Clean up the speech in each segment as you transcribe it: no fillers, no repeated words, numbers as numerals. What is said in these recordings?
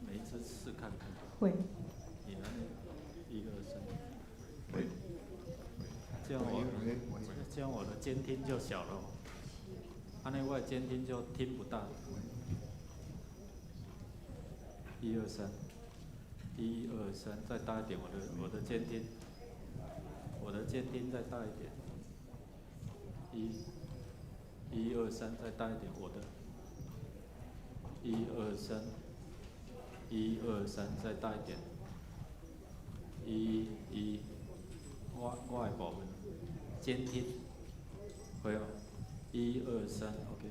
每一次试看看。会。你那1、2、3。这样我的监听就小了，安尼我的监听就听不到。1、2、3，1、2、3，再大一点，我的监听，我的监听再大一点。1、2、3，再大一点，我的。1、2、3，1、2、3，再大一点。我的部分，监听，会哦。1、2、3 ，OK。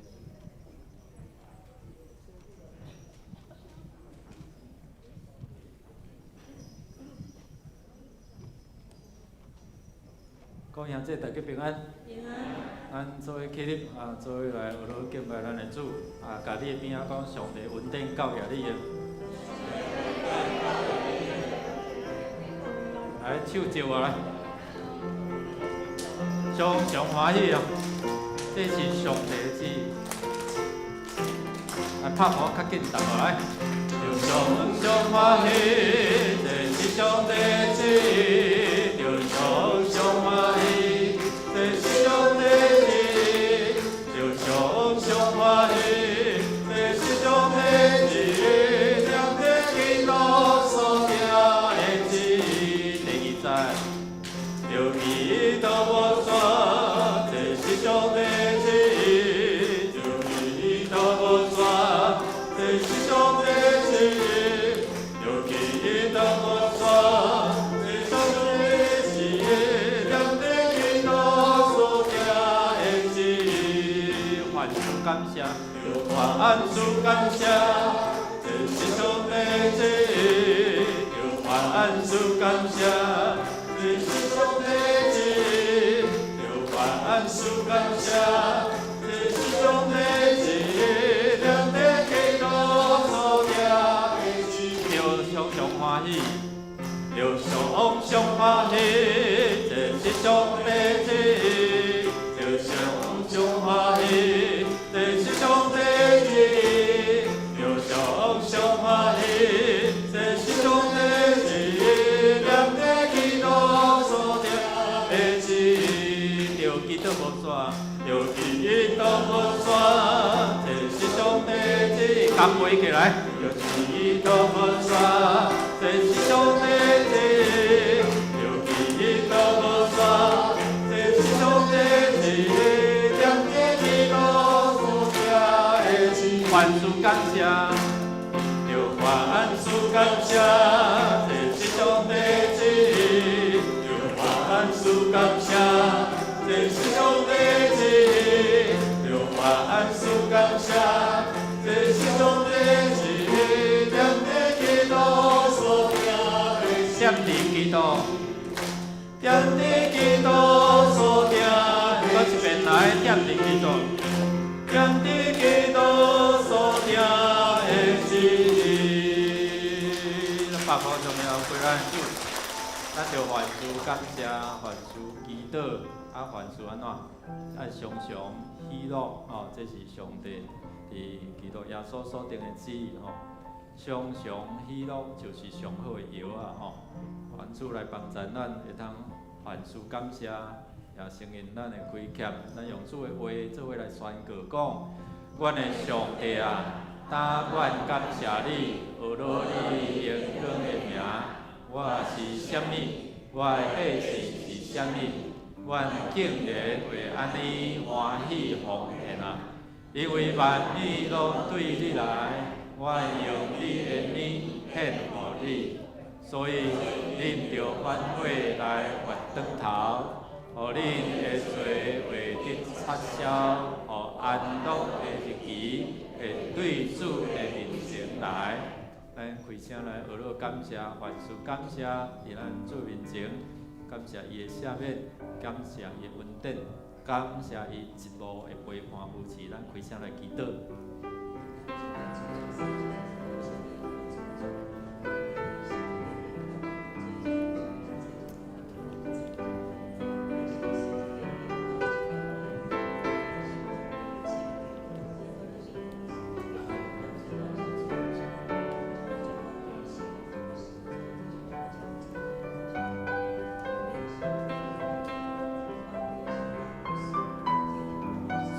各位兄弟，大家平安。平安。咱做伙起立啊，做伙来学罗敬拜咱的主啊，甲你的边仔讲上帝恩典教育你的。来，手接我来，常常欢喜哦，这是上帝的旨意。来，拍鼓较紧淡薄来，就常欢喜，这是上帝的旨意，就常欢喜，这是上帝的旨意，就常欢喜，这是上帝的旨意，两个基督所行的旨意。第2节，就基督无错，这是上帝的旨意，就基督无错，这是上帝的旨意，就基督无错，这是上帝的旨意，两个基督所行的旨意。万主感谢，万主感谢，这是上帝的旨意，万主感谢。这是上帝的旨意，万主感谢。这是上帝的旨意，两个基督所行的旨意。就常欢喜，就常欢喜。这是上帝的旨意，就常欢喜。这是上帝的旨意，就常欢喜。这是上帝的旨意，两个基督所行的旨意。就基督无错，就基督无错，这是上帝的旨意。干杯起来，就基督无错，这是上帝的旨意。就基督无错，这是上帝的旨意，两个基督所行的旨意。万主感谢。万主感谢，这是上帝的旨意。万主感谢，这是上帝的旨意。万主感谢，这是上帝的旨意。两个基督所行的旨意。点滴基督，点滴基督所行的旨意。搁一遍来，点滴基督，点滴基督所行的旨意。百苦上面归咱主，咱就凡事感谢，凡事祈祷，凡事安怎？爱常常喜乐哦，这是上帝伫基督耶稣所定的旨意哦。常常喜乐就是上好的药啊吼。凡事来帮助咱会通凡事感谢，也承认咱的亏欠，咱用主的话做伙来宣告讲：阮的上帝啊！但愿感谢你，学罗你荣光的名。我是啥物？我的百姓是啥物？阮竟然会安尼欢喜奉献啊！因为万米拢对你来，我用你的名献予你，所以恁着反悔来越转头，互恁的罪会得撤销，互安乐的日期会对主的面前来。咱开声来学罗感谢，凡事感谢，伫咱主面前，感谢伊的赦免，感谢伊的恩典，感谢伊一路的陪伴扶持。咱开声来祈祷。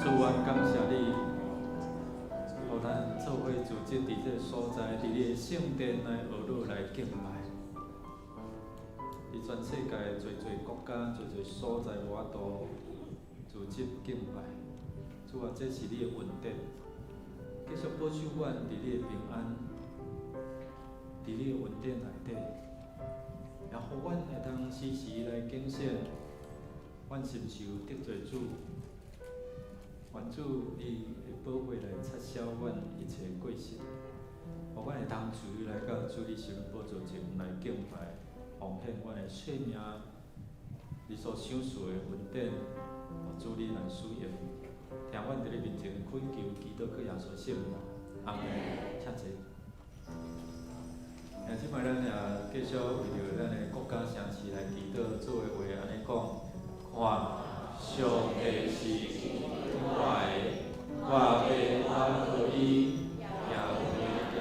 主啊，感谢你，互咱做伙组织伫这个所在，伫你的圣殿来学路来敬拜。伫全世界的侪侪国家、侪侪所在，无法度组织敬拜。主啊，这是你的恩典，继续保守阮伫你的平安，伫你的恩典内底，也互阮会当时时来警醒，阮是毋是有得罪主？愿主你的保护来撤销阮一切过失，互阮会当随来到主你神宝座前来敬拜，奉献阮的性命，你所享受的恩典，互主你来使用。听阮伫你面前恳求，祈祷靠耶稣圣名，阿门。请坐。即摆咱也继续为着咱的国家城市来祈祷，做的话安尼讲，看上帝是天外的，我要安抚伊，也袂惊，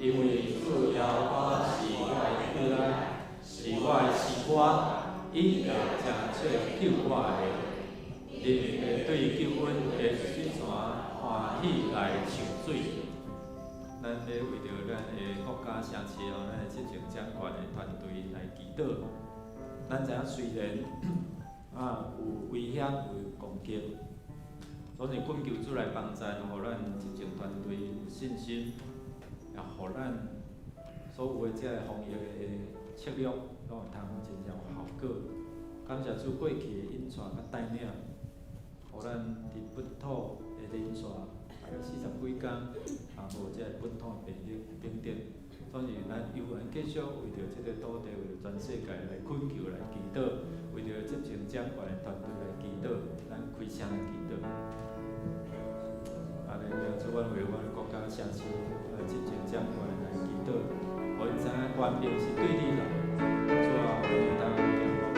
因为主要我是我的救恩，是我的诗歌，伊会真切救我的。人会对救恩的水泉欢喜来唱水。咱要为着咱的国家城市咱的执政掌权的团队来祈祷。咱知影虽然有危险、有攻击，总是恳求主来帮助，互咱执政团队有信心，也互咱所有的这个防疫的策略，拢会通真正有效果。感谢主过去的引带甲带领。互咱伫本土的人数大概40几天，无即个本土的病症，所以咱犹原继续为着即个土地，为着全世界来恳求来祈祷，为着执政掌权的团队来祈祷，咱开声来祈祷。安尼了，主，阮为阮的国家城市来执政掌权来祈祷，互因知影权柄是对你来，主啊，互因当行路去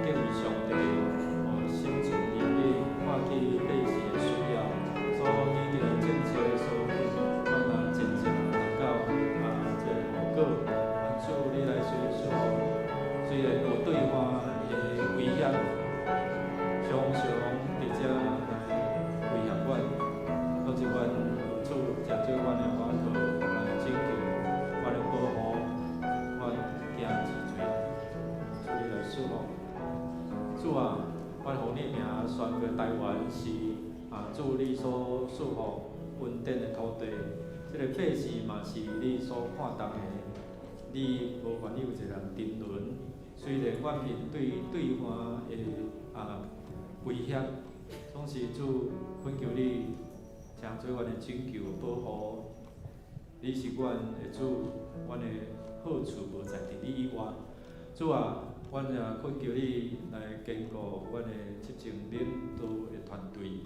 敬畏上帝，心存怜悯，看见类似的需要，所遇到的政策所慢慢渐渐达到这个效果。愿主你来随时互，虽然有对方的危险，常常伫遮来威胁阮，可是阮主藉做阮的法度来拯救，阮的保护，阮行之罪，主你来赐福。主啊！阮互你名宣告台湾是主你所赐福稳定的土地，这个百姓嘛是你所看重的。你无愿意有一个人沉沦，虽然阮面对对方的威胁，总是主恳求你常做阮的拯救保护。你是阮的主，阮的好处无在伫你以外。主啊！阮也恳求你来坚固阮的执政领导的团队，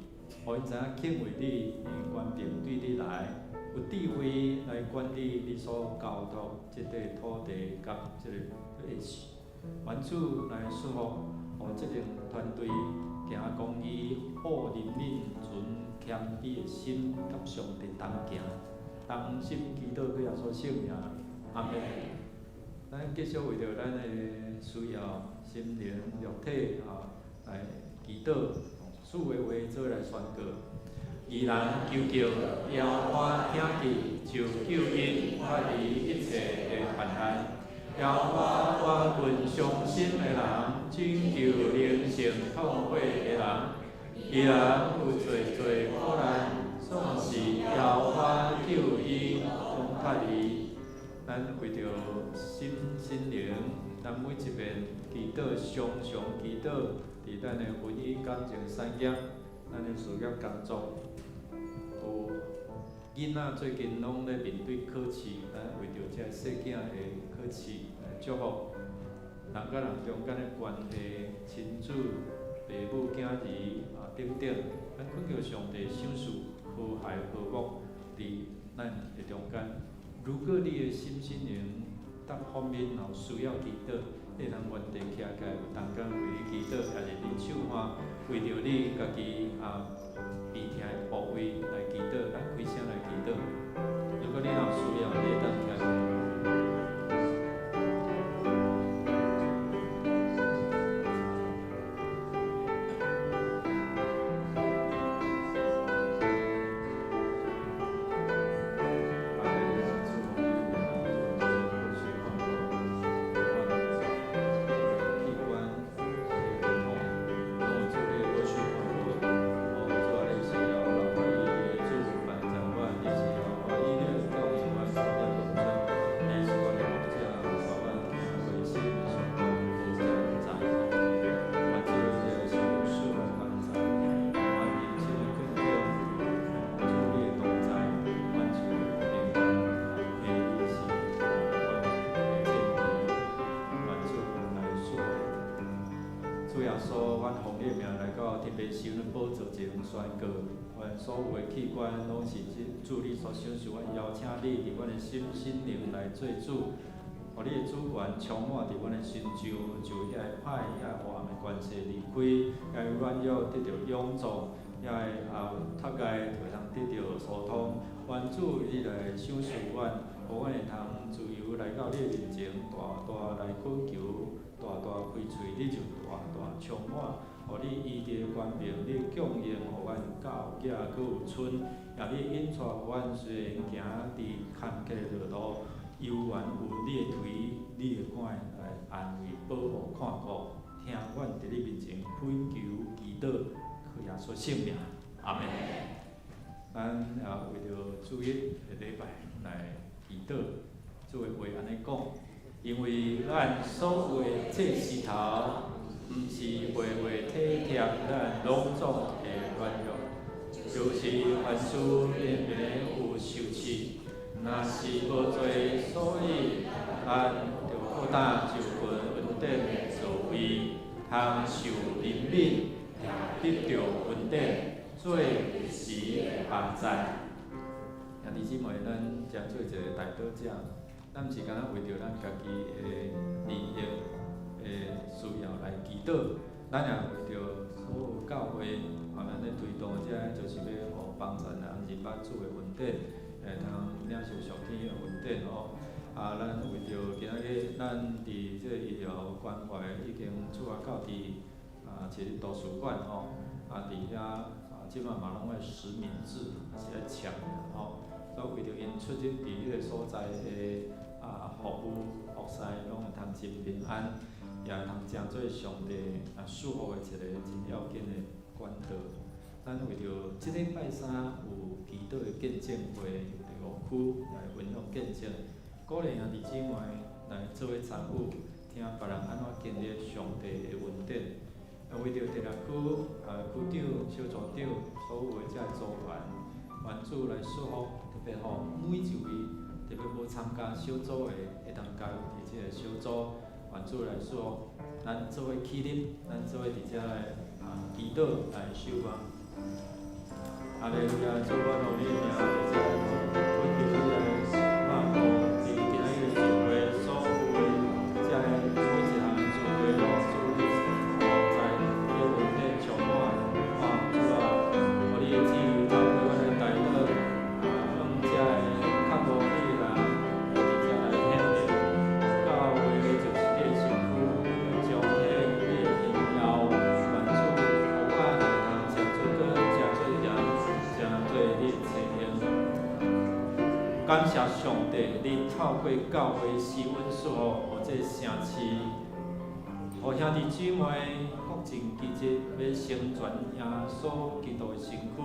互因知影敬畏你，权柄对你来，有智慧来管理你所交托即块土地甲即个百姓。愿主来赐福，互执政团队行公义、好仁忍、存谦卑的心，甲上帝同行，同心祈祷去耶稣圣名，阿门。咱继续为着咱的需要，心灵、肉体来祈祷，主的话做来宣告。义人求救，耶和华听见，就救因脱离一切的患难。耶和华我阮伤心的人，拯救灵性痛悔的人。义人有侪侪苦难，总是耶和华救伊从脱离。咱为着心灵，咱每一遍祈祷，常常祈祷，伫咱的婚姻感情产业，咱的事业工作，有囡仔最近拢咧面对考试，咱为着这细囝的考试来祝福。人甲人中间的关系、亲子、父母、囝儿等等，咱恳求上帝赏赐和谐和睦伫咱的中间。如果你的心灵各方面有需要祈祷，你能原地徛起来，有同工为你祈祷，也是恁手花为着你家己鼻痛的部位来祈祷，咱开声来祈祷。如果你有需要，你会当徛起来。白受呢宝座前宣告，阮所有的器官拢是主你所享受，阮邀请你伫阮的心灵来做主。互你的主权充满伫阮的心上，就遐歹遐黑暗的关系离开，遐软弱得到永驻，遐塌盖会通得到疏通。愿主你来享受阮，互阮会通自由来到你的面前，大大来恳求，大大开喙，你就大大充满。互你医治的权柄，你供应互阮教囝搁有春，也你引带阮虽然行伫坎坷的路。犹原有你的腿、你的拐来安慰、保护、看顾，听阮伫你面前恳求、祈祷，靠耶稣圣名，阿门。咱为着主日的礼拜来祈祷，主的话安尼讲，因为咱所有的这石头，毋是微微体贴咱拢总的软弱，就是凡事连绵有受气。若是无做，所以咱着好担就份稳定作为，通受怜悯，得着稳定，做时帮赞。兄弟姊妹，咱诚做一个大祷者，咱毋是干那为着咱家己的利益、需要来祈祷，咱也为着所有教会，咱咧推动遮，就是要互帮助人日捌主的稳定。通领受上天的稳定吼，咱为着今仔日，咱伫这医疗关怀已经主要到伫一个图书馆吼，伫遐即摆嘛拢爱实名制，是爱签的吼。所以为着因出入伫迄个所在的服务服侍，拢会通真平安，也会通成做上帝祝福的一个真要紧的管道。咱为着即礼拜三有祈祷的见证会，伫五区来分享见证，鼓励兄弟姊妹来做伙参与，听别人安怎经历上帝的恩典。为着第六区区长、小组长所有的遮组员，愿主来祝福，特别互每一位，特别无参加小组的，会当加入伫即个小组，愿主来祝福。咱做伙起立，咱做伙伫遮来祈祷来守望。哈利路亚，主我努力名，在这我求你来帮助伫今仔日聚会所有的这每一项聚会咯，主你在你稳定充满，主啊，互你的旨意透过阮的带领，让这较无力啦，伫这来显明，教会就是你的身躯，彰显你的荣耀，愿主互我会通成做个成做人。对你的采用，感谢上帝，你透过教会施恩祝福，互这城市，互兄弟姊妹各尽其职，要成全耶稣基督的身躯，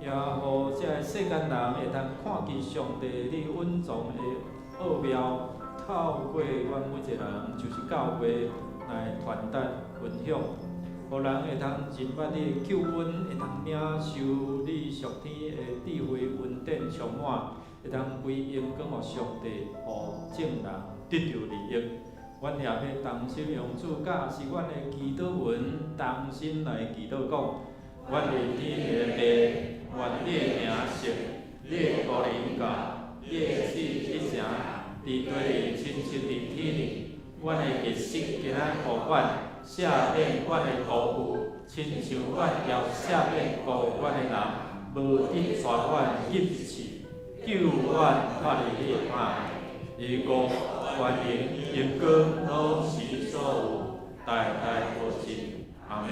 也互这世间人会通看见上帝你稳重的奥妙，透过阮每一个人，就是教会来传达分享。互人会通认捌你的救恩，会通领受你上天的智慧恩典充满，会通归荣光互上帝，互众人得到利益。阮也要同心用主教是阮的祈祷文，同心来祈祷讲：阮的天的爸，愿你的名圣，你的国临到，你的旨一成，伫地里亲像伫天里。阮的日式今仔互阮。赦免阮的辜负，亲像阮也赦免辜负阮的人，无得带阮入去，救阮脱离你的歹。伊国、权能、荣光，拢是所有，代代无尽。阿门。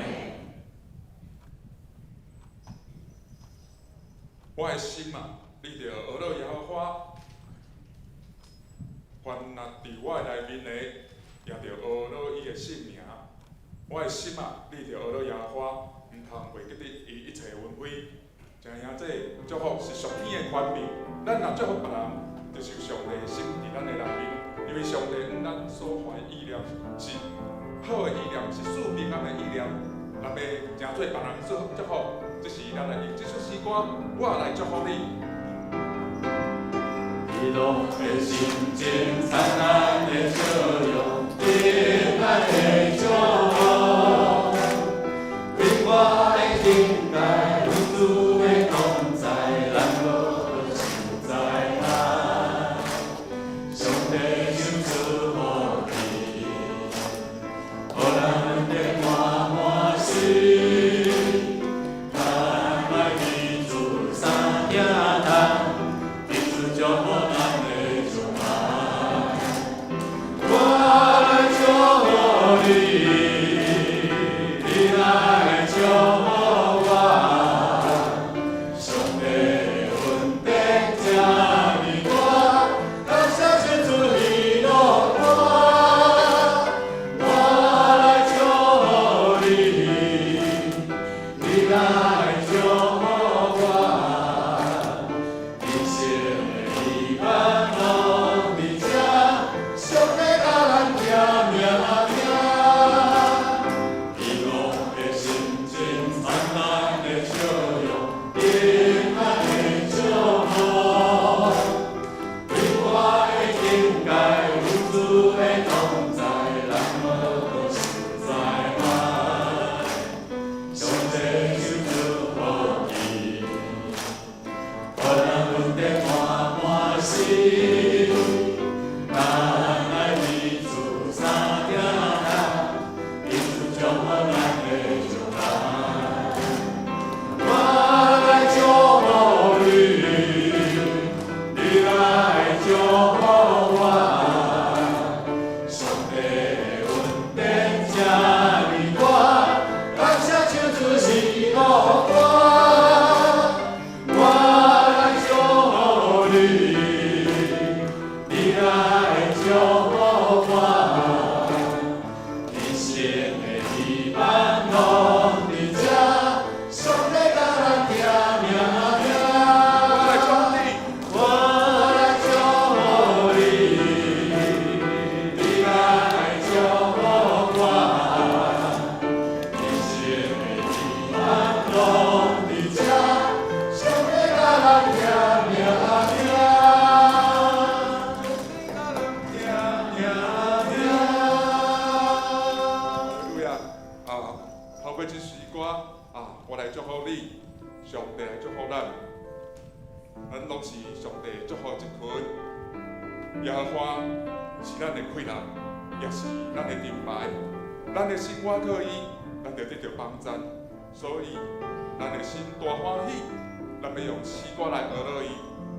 我的心啊，你着学了耶和华，凡若伫我的内面的，也着学了伊的圣名。我的心啊，你着学了耶和华，毋通袂记得伊一切恩惠。真兄这祝福是上天的权柄，咱若祝福别人，就是上帝的心伫咱的内面。因为上帝恩咱所怀意念是好的意念，是赐平安的意念。若要真做别人祝福，这是咱来用这首诗歌，我来祝福你。你拢的心情灿烂的笑容，平安的祝福，永远境界，有主的同在，咱无想知啊。上帝想祝福你，予咱阮得满满心，咱来记住三件通，彼此祝福咱的将来。我来祝福你，你来祝福我。上帝的恩典这么大，感谢天主的路我。我来祝福你，你来祝福我。人生的希望拢伫这，上帝甲咱拼命拼。希望的心情，灿烂的笑容，平安的祝福。对我的境界，有主的同在，咱无想知嘛。上帝想祝福你，予咱阮得满满心。咱来记住三件通，彼此祝福咱的将来。我来祝福你，你来祝福我。上帝的恩典这么大，感谢天主是路我。我来祝福你，你来祝福我。人生的希望拢伫这，上帝甲咱拼命拼。我来祝福你，你来祝福我。人生的希望拢伫这，上帝甲咱拼命拼。甲咱拼命拼。主呀，透过这首歌我来祝福你，上帝来祝福咱，咱拢是上帝祝福一群。耶和华是咱的快乐，也是咱的盾牌。咱的生活可以，咱就得到帮助，所以咱的心大欢喜。咱要用诗歌来学乐伊，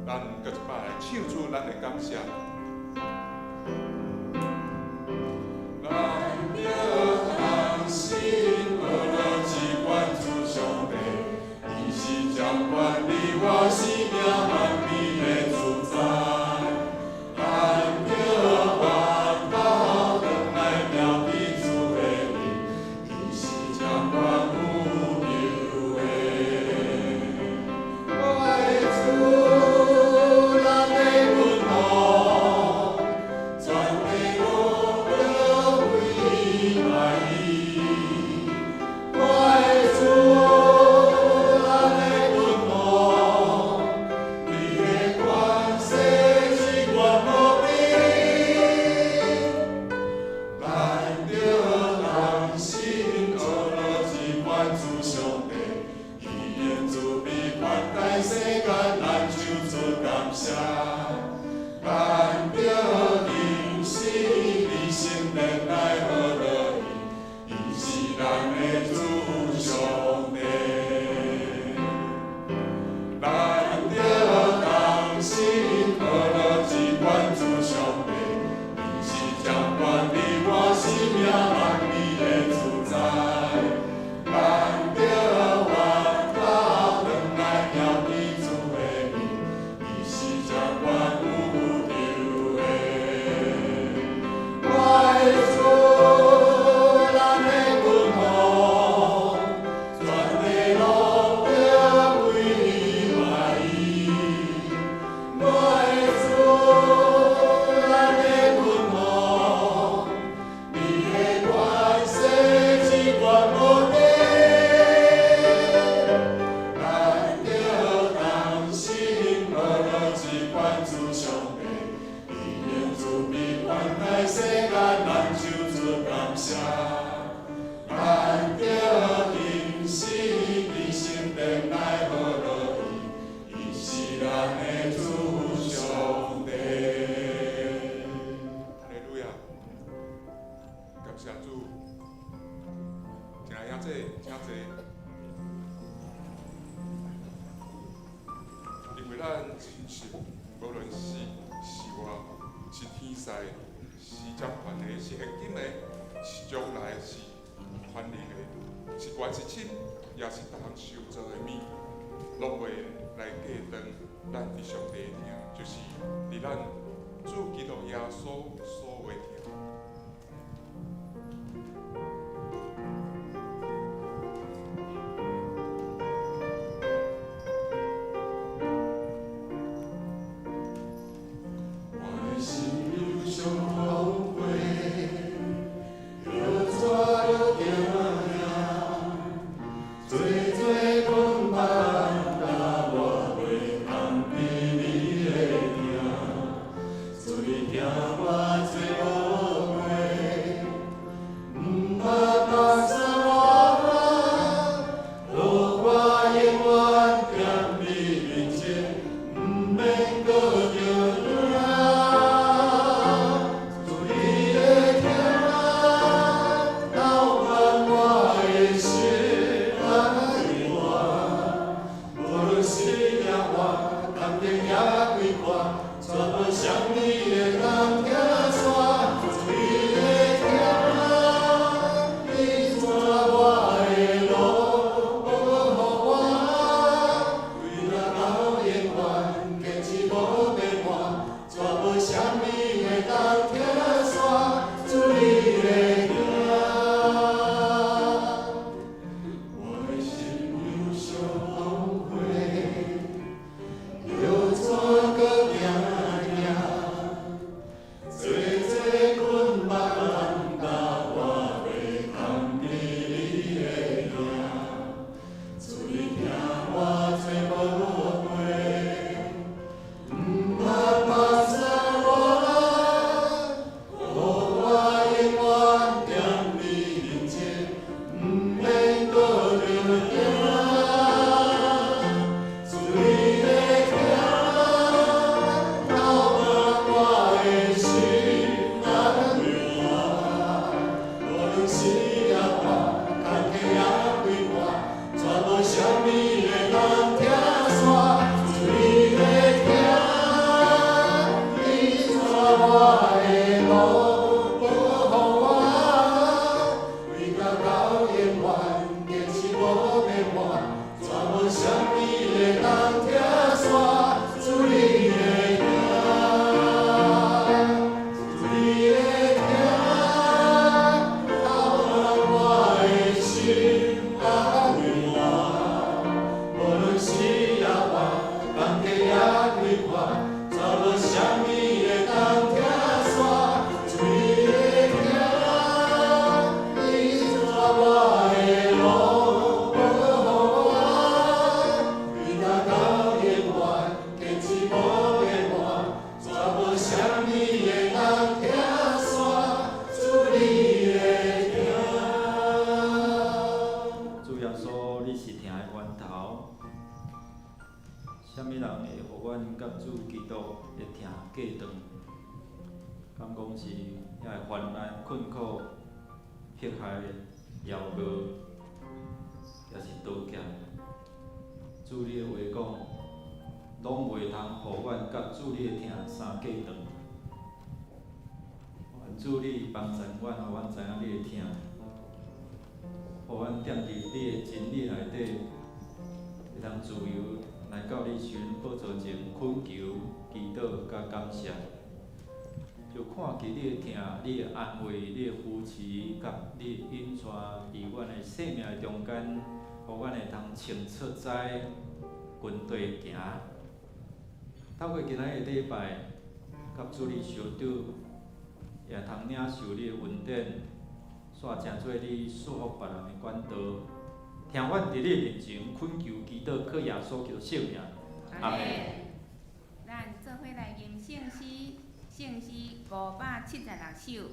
咱搁一摆来唱出咱的感谢。咱要同心学乐只关注上帝，伊是掌管你我生命万变的主宰。咱要环保回来标记主的名，伊是掌管宇宙的。我的主，咱的阮。咱真实，无论是活，是天使，是掌权的，是现今的，是将来，是权力的，是关是亲，也是逐项受造的物，拢会来过当咱伫上帝的听，就是伫咱主基督耶稣所话听。主你帮助阮，互阮知影你的疼，互阮踮伫你的真理内底，会通自由来到你受恩宝座前恳求、祈祷、甲感谢。就看见你的疼、你的安慰、你的扶持，甲你的引带伫阮的生命的中间，互阮会通清出在军队行。透过今仔日礼拜，甲主你相拄。也通领受你的恩典，煞成做你祝福别人的管道。听阮伫你面前恳求祈祷，靠耶稣基督圣名。阿门。咱做伙来吟圣诗，圣诗576首。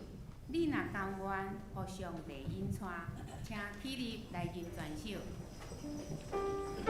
你若甘愿，互上帝引带，请起立来吟全首。我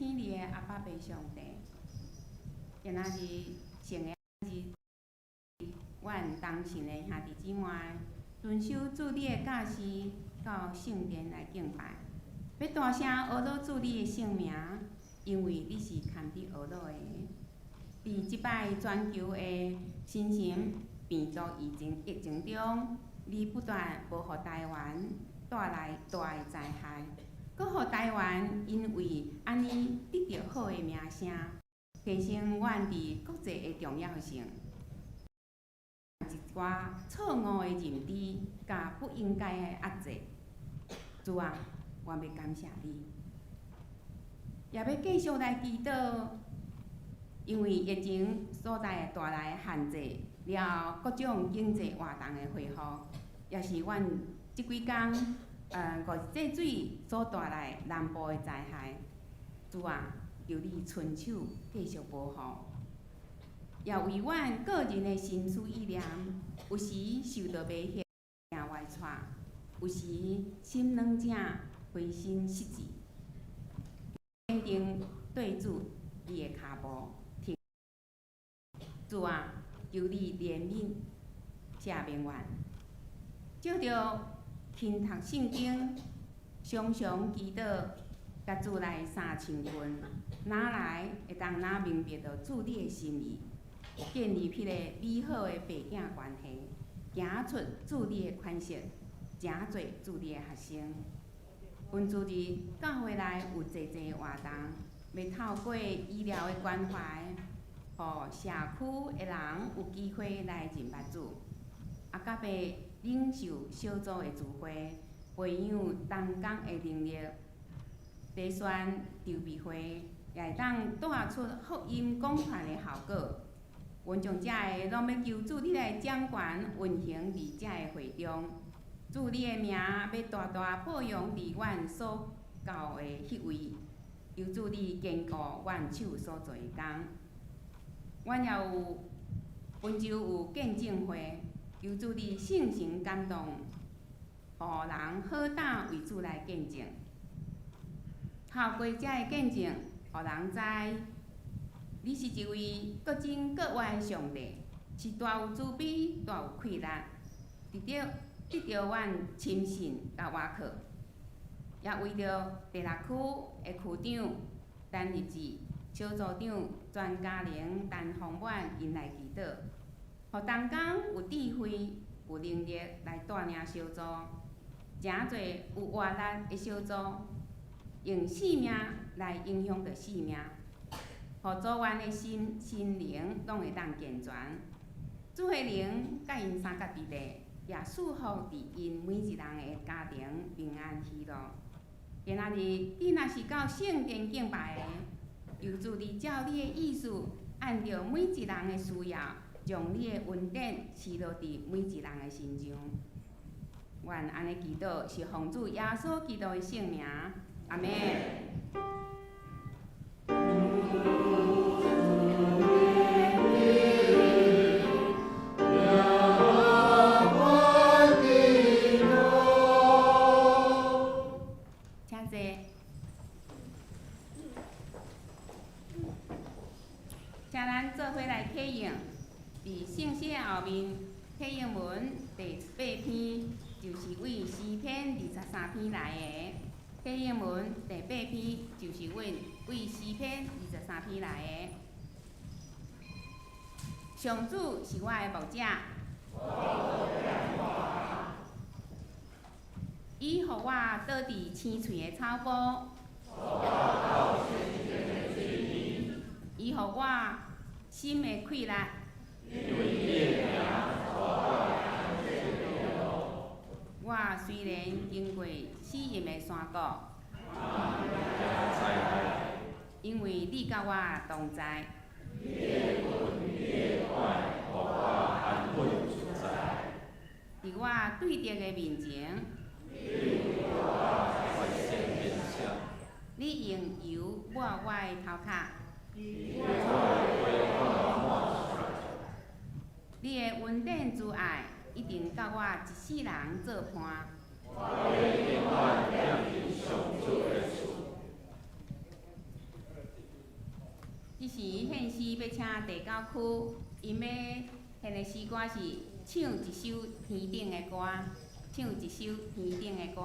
天里的阿爸爸上帝，今仔日圣个日，阮当信的兄弟姊妹，遵守主你的教示，到圣殿来敬拜，要大声学罗主你的圣名，因为你是堪比学罗的。伫即摆全球的新型病毒疫情中，你不断无互台湾带来大的灾害，搁互台湾因为安尼得到好的名声，提升阮伫国际的重要性。一寡错误的认知，甲不应该的压制，主啊，我要感谢你，也要继续来祈祷。因为疫情所带带来的限制，了各种经济活动的恢复，也是阮即几工国际水所带来南部的灾害。主啊，求你伸手继续保护，也为阮个人的心思意念，有时受到威胁、惊外窜，有时心软者灰心失志，坚定对主你的脚步。主啊，求你怜悯赦免阮，照着勤读圣经，常常祈祷，甲主来3千分，哪来会当明白到主你的心意，建立迄个美好的爸囝关系，行出主你的款式，诚侪主你的学生。阮主日教会内有济济活动，要透过医疗的关怀。互社区的人有机会来认捌主，也甲要领受小组的聚会，培养同工的能力，提选筹备会，也会当带出福音广传的效果。阮将遮个拢要求主你来掌权运行伫遮个会中，主你的名要大大保养伫阮所到的迄位，求主你坚固阮手所做的工。阮也有温州有见证会，求主你圣神感动，互人好胆为主来见证。透过遮个见证，互人知你是一位各真各活的上帝，是大有慈悲、大有气力，得到阮亲信甲瓦靠，也为着第6区的区长陈日志。小组长全家庭陈宏远因来祈祷，互同工有智慧、有能力来带领小组，诚侪有活力的小组，用生命来影响着生命，互组员的心灵拢会当健全。主的灵甲因三角地地，也祝福伫因每一人的家庭平安喜乐。今仔日你若是到圣殿敬拜的。求主你照你的意思，按照每一人的需要，将你的恩典施落伫每一人的身上。愿安尼祈祷是奉主耶稣基督的圣名，阿门。后面启应文第8篇就是为诗篇23篇来的。启应文第8篇就是为诗篇23篇来的。上主是我的牧者，伊予我倒伫青翠的草坡，伊予我心的快乐。我虽然经过死荫的山谷，因为你甲我同在。伫我对敌的面前，你用油抹我的头壳。你的恩典慈爱一定甲我一世人做伴。即时献诗要请第9区，因要献的诗歌是唱一首天顶的歌，唱一首天顶的歌。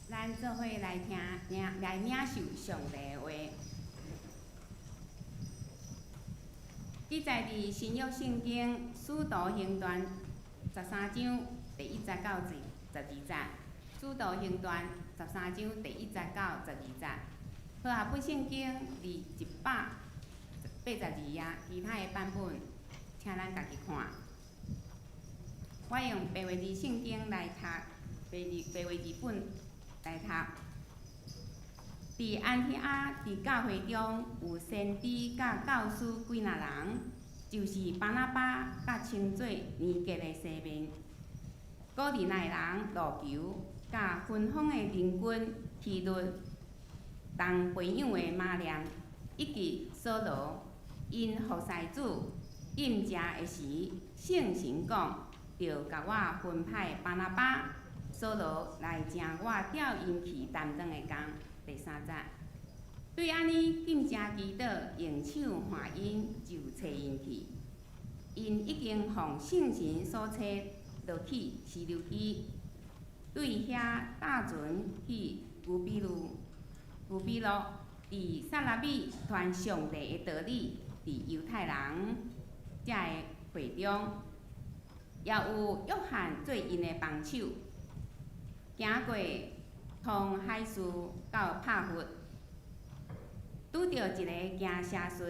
咱做伙来领受上帝的话。记载伫新约圣经使徒行传13章第1节到12节，使徒行传13章第1节到12节，和合本圣经第113 82页，其他的版本请咱家己看。我用白话字圣经来读，白话字本来读。伫安提阿伫教会中有先知甲教师几若人，就是巴拿巴甲称做年结的西面。古利奈人路求甲分封的邻军希律，同培养的马良以及扫罗，因服侍主饮食的时，圣神讲，着甲我分派巴拿巴、扫罗来正我调因去担当的工。第3节，对安尼禁食祈祷，用手喊因就找因去，因已经奉圣神所册落去西流基，对遐搭船去牛比路，伫撒拉米传上帝的道理，伫犹太人遮个会中，也有约翰做因的帮手，行过通海斯到帕弗，拄着一个行邪术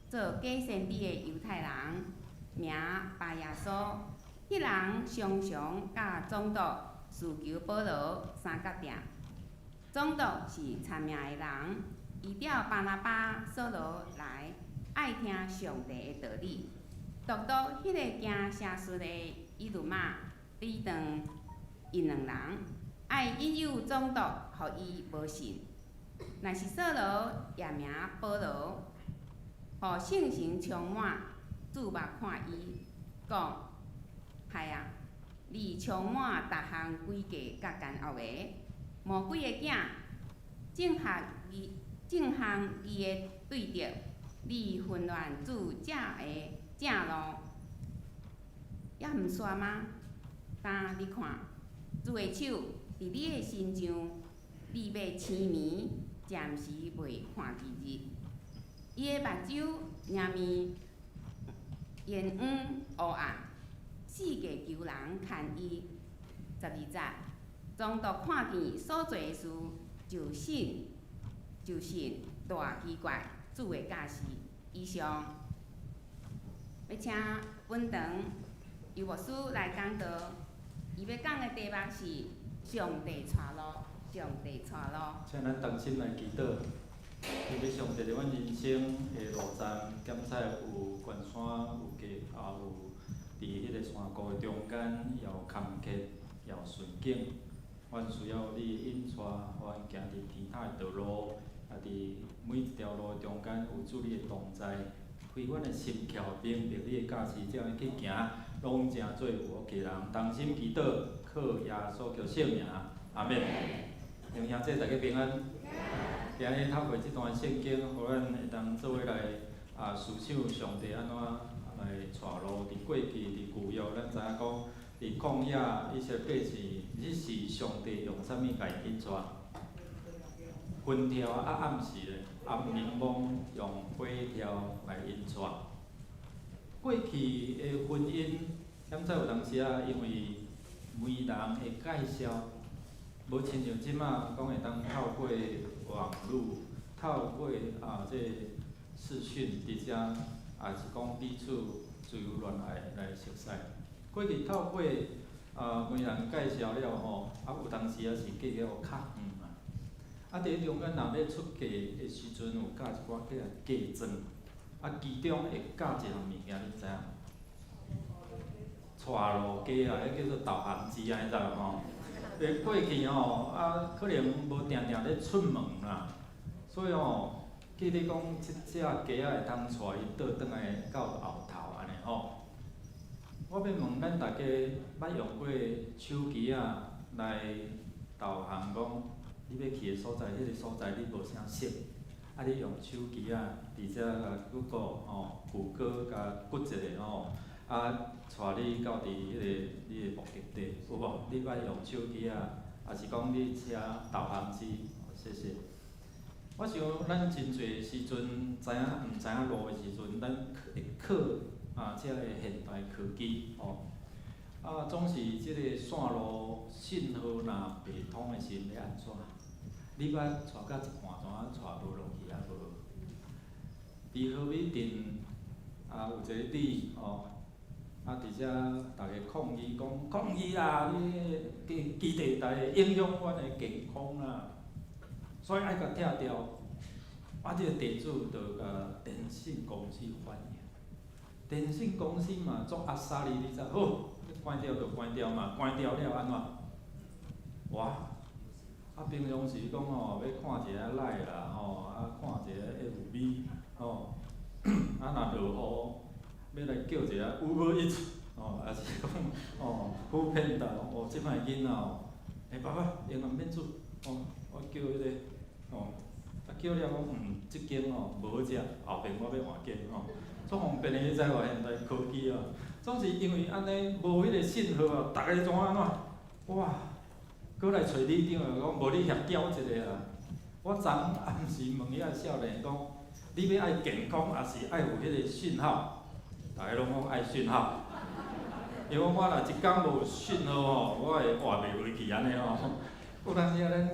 做假先知的犹太人，名巴耶稣。迄人常常甲总督事求保罗三角定。总督是残命的人，伊调巴拿巴、扫罗来，爱听上帝的道理。独独迄个行邪术的以鲁玛、李长，因两人爱引诱总督，互伊无信。若是扫罗也名保罗，互圣神充满，注目看伊，讲。嗨啊！你充满逐项诡计甲奸恶的魔鬼的囝，正向伊的对着，你混乱主正的正路，也毋煞吗？呾你看，主的手伫你的身上，你要痴迷，暂时袂看日日。伊的目睭仍面烟黄乌暗。四界求人看伊。12节，总督看见所做的事，就信，大奇怪，主的教示。以上，要请本堂余牧师来讲道。伊要讲的题目是上帝带路，上帝带路。请咱同心来祈祷，因为上帝伫阮人生的路站，检测有悬山，有溪，也有伫迄个山谷的中间，也有坎坷，也有顺境。阮需要你引带阮行伫天台的道路，也伫每一条路中间有主你的同在，开阮的心窍，明白你的教示，这样去行，拢正做有福的人。同心祈祷，靠耶稣叫圣名，阿免。兄兄姐，大家平安。今日透过这段圣经，互咱会当做伙来思想上帝安怎来带路。伫过去，伫旧约，咱知影讲，伫旷野以色列日时上帝用啥物来引带？云条暗时咧，暗明蒙用火条来引带。过去的婚姻，检测有当时因为媒人的介绍，无亲像即马讲会当透过网络，透过这视讯伫遮，也是讲彼此自由恋爱来熟悉。过去透过媒人介绍了吼，有当时也是计较较远嘛。伫中间若要出嫁的时阵，有教一寡嫁妆，其中会教一项物件，你知影？带路家迄叫做导航机安尼知无吼？伫过去吼，可能无定定咧出门啦，所以吼，记咧讲，即只家会通带伊倒转来到后头安尼吼。我要问咱大家，捌用过手机来导航讲，你要去的所在，迄个所在你无啥识，你用手机伫遮谷歌甲骨一下吼，带你到伫迄个你的目的地，有无？你捌用手机也是讲你车导航机？谢谢。我想咱真侪时阵知影毋知影路的时阵，咱会靠遮个现代科技吼。总是即个线路信号若袂通的时阵要安怎？你捌带到一半怎带无落去无？伫伫河美镇有一个里伫遮大家抗议讲抗议啦，你基地台会影响阮的健康啦，所以爱甲拆掉。即个地主就甲电信公司反映，电信公司嘛做阿萨利，你知好，关掉就关掉嘛，关掉了安怎？哇！平常时讲要看一下赖啦，看一下 FB， 若落雨，要来叫一下 Uber Eats， 也是讲扶贫的，即摆囡仔爸爸用人免煮，我叫迄个叫了讲即间无好食，后壁我要换间足方便的，你知无？现代科技总是因为安尼无迄个信号大家怎安怎？哇！搁来找里长讲，无你协调一下啦。我昨暗时问遐少年讲，你要爱健康，还是爱有迄个讯号？大家拢讲爱讯号。因为我若一工无讯号我会活袂落去安尼有当时咱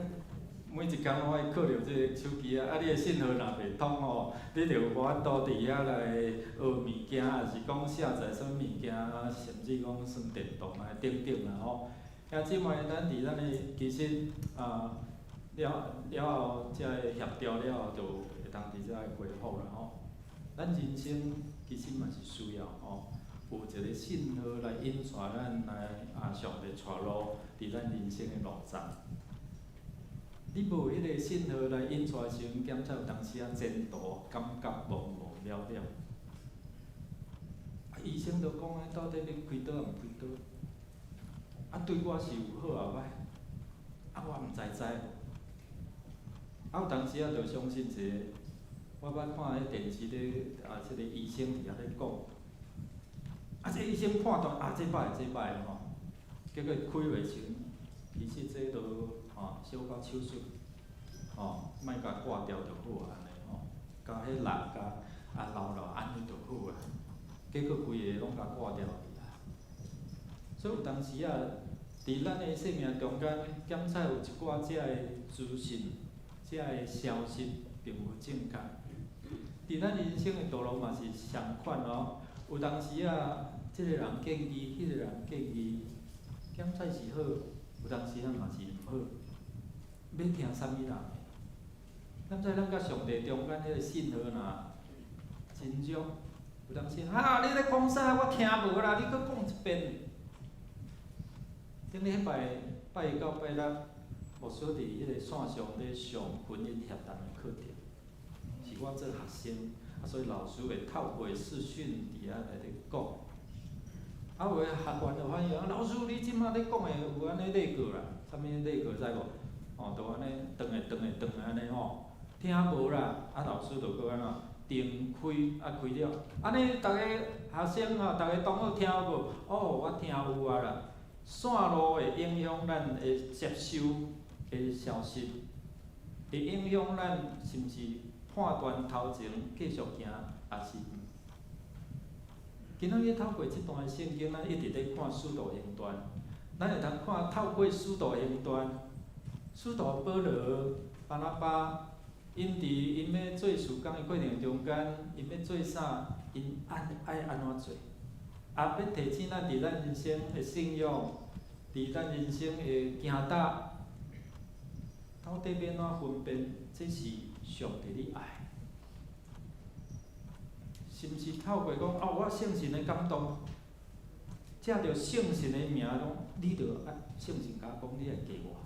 每一工我会靠着这个手机你的信号若袂通你就无法度伫遐来学物件，还是讲下载什物物件，甚至讲算电动等等啦即摆咱伫咱的其实了后，才会协调了后，就会当伫遮恢复啦咱人生其实嘛是需要有一个信号来引带咱来上个出路，伫咱人生的路上。你无迄个信号来引带时阵，检测有当时前途感觉模模了了。医生就讲到底要开刀毋开刀？对我是有好也歹，我毋知知。有当时就相信一个，我捌看迄电视咧，即个医生伫遐咧讲，这医生判断这歹结果开袂成，其实这都小可手术，莫甲挂掉就好安尼甲迄力甲流安尼就好啊。结果规个拢甲挂掉去啊。所以有当时伫咱的生命中间，检测有一寡遮的资讯、遮的消息并无正确。伫咱人生的道路嘛是相款有当时即个人建议，迄个人建议，检测是好，有当时嘛是毋好。要听啥物人的？咱甲上帝中间迄个信号若真少，有当时你咧讲啥？我听无啦，你搁讲一遍。顶礼拜拜一到拜六，牧师伫迄个线上咧上婚姻协谈的课程，是我做学生，所以老师会透过视讯伫遐来咧讲。有诶学员就反映老师你即摆咧讲诶有安尼内过啦，啥物内过知无？就安尼断诶安尼听无啦，老师就搁安怎重开开了，安尼逐个学生逐个同学听无？我听有啦。线路会影响咱会接收的消息，会影响咱是毋是判断头前继续行，还是？今仔日透过即段圣经，咱一直咧看使徒行传，咱会通看透过使徒行传，使徒保罗、巴拿巴，因要做事工的过程中间，因要做啥？因爱安怎做？要提醒咱伫咱人生的信仰，伫咱人生的行踏，到底要怎分辨？这是上帝的爱，是毋是透过讲我圣神的感动，借着圣神的名讲，你着圣神甲讲你来嫁我，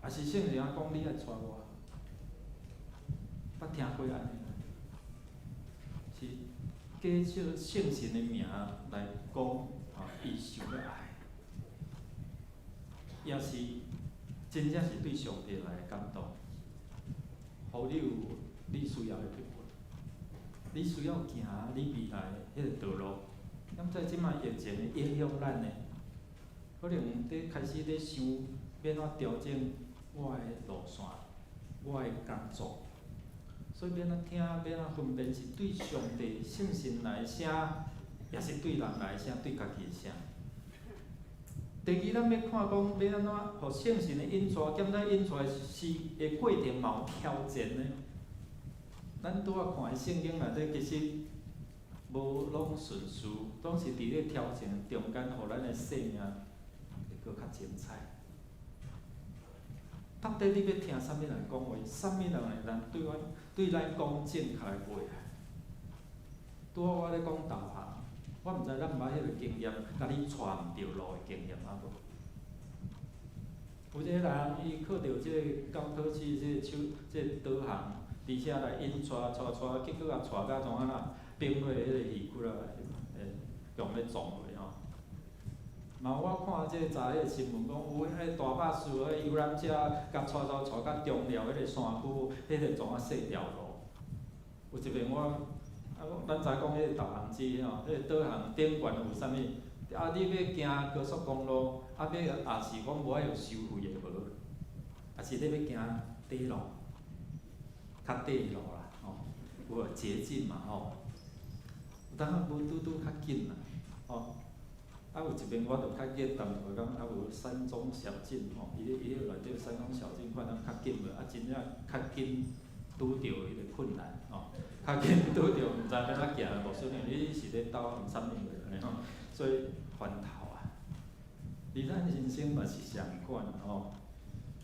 还是圣神讲你来娶我？捌听过安尼？是假借圣神的名来讲伊受了爱，也是真正是对上帝来感动，互你有你需要的部分，你需要行你未来迄个道路。咱在即摆疫情影响咱的，可能伫开始咧想要怎调整我的路线，我的工作。所以要怎听，要怎分辨是对上帝圣神来的声，也是对人来的声，对家己的声。第二，咱要看讲要安怎，互圣神的引带，检查引带是的过程嘛有挑战的。咱拄仔看的圣经内底，其实无拢顺序，拢是伫咧挑战中间，互咱的生命会搁较精彩。到底你要听啥物人讲话？啥物人会人对咱讲正确的话啊？拄仔我咧讲导航，我毋知咱毋捌迄个经验，甲你带毋着路的经验啊无？有一个人伊靠着即个高科技即个导航，而且来引带，结果也带到怎啊啦？冰落迄个鱼骨啊，用咧撞落吼。嘛，我看即个昨日新闻讲，有迄大巴士迄游览车甲带到中寮迄个山区，迄个怎啊细条路。有一遍咱知讲迄个导航机吼，迄个导航顶悬有啥物？啊，你要行高速公路，啊要也是讲无爱有收费的无，啊是你要行底路，较底路啦，吼，有捷径嘛吼，有当啊无拄较紧啦，吼。啊有一遍我着较紧，淡薄讲啊有山中小径吼，伊迄内底有山中小径，看咱较紧无，啊真正较紧拄着迄个困难吼，较紧拄着毋知要怎行无顺利，你是咧斗毋啥物个安尼吼。所以烦恼啊，而咱人生嘛是相款吼。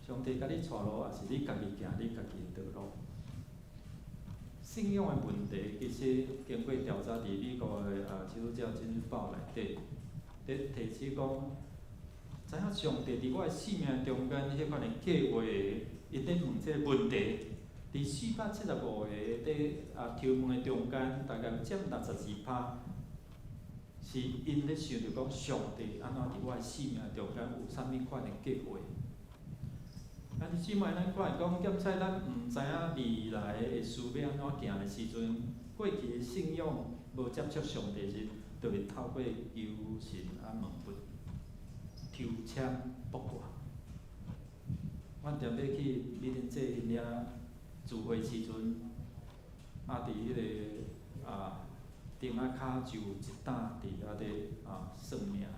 上帝甲你带路，也是你家己行你家己的道路。信仰的问题，其实经过调查，伫美国的基督教今日报内底，咧提起讲，知影上帝伫我的生命中间迄款的计划，伊咧问即个问题，伫475个咧提问的中间，大概有占62%。是因咧想着讲上帝安怎伫我的生命中间有啥物款的计划？啊，你姊妹，咱看讲，检采咱毋知影未来会事要安怎行的时阵，过去的信仰无接触上帝时，就会透过求神啊问佛，抽签卜卦。阮踮咧去美林这因遐聚会时阵，啊，伫迄个顶仔骹就有一担伫遐咧算命的啊。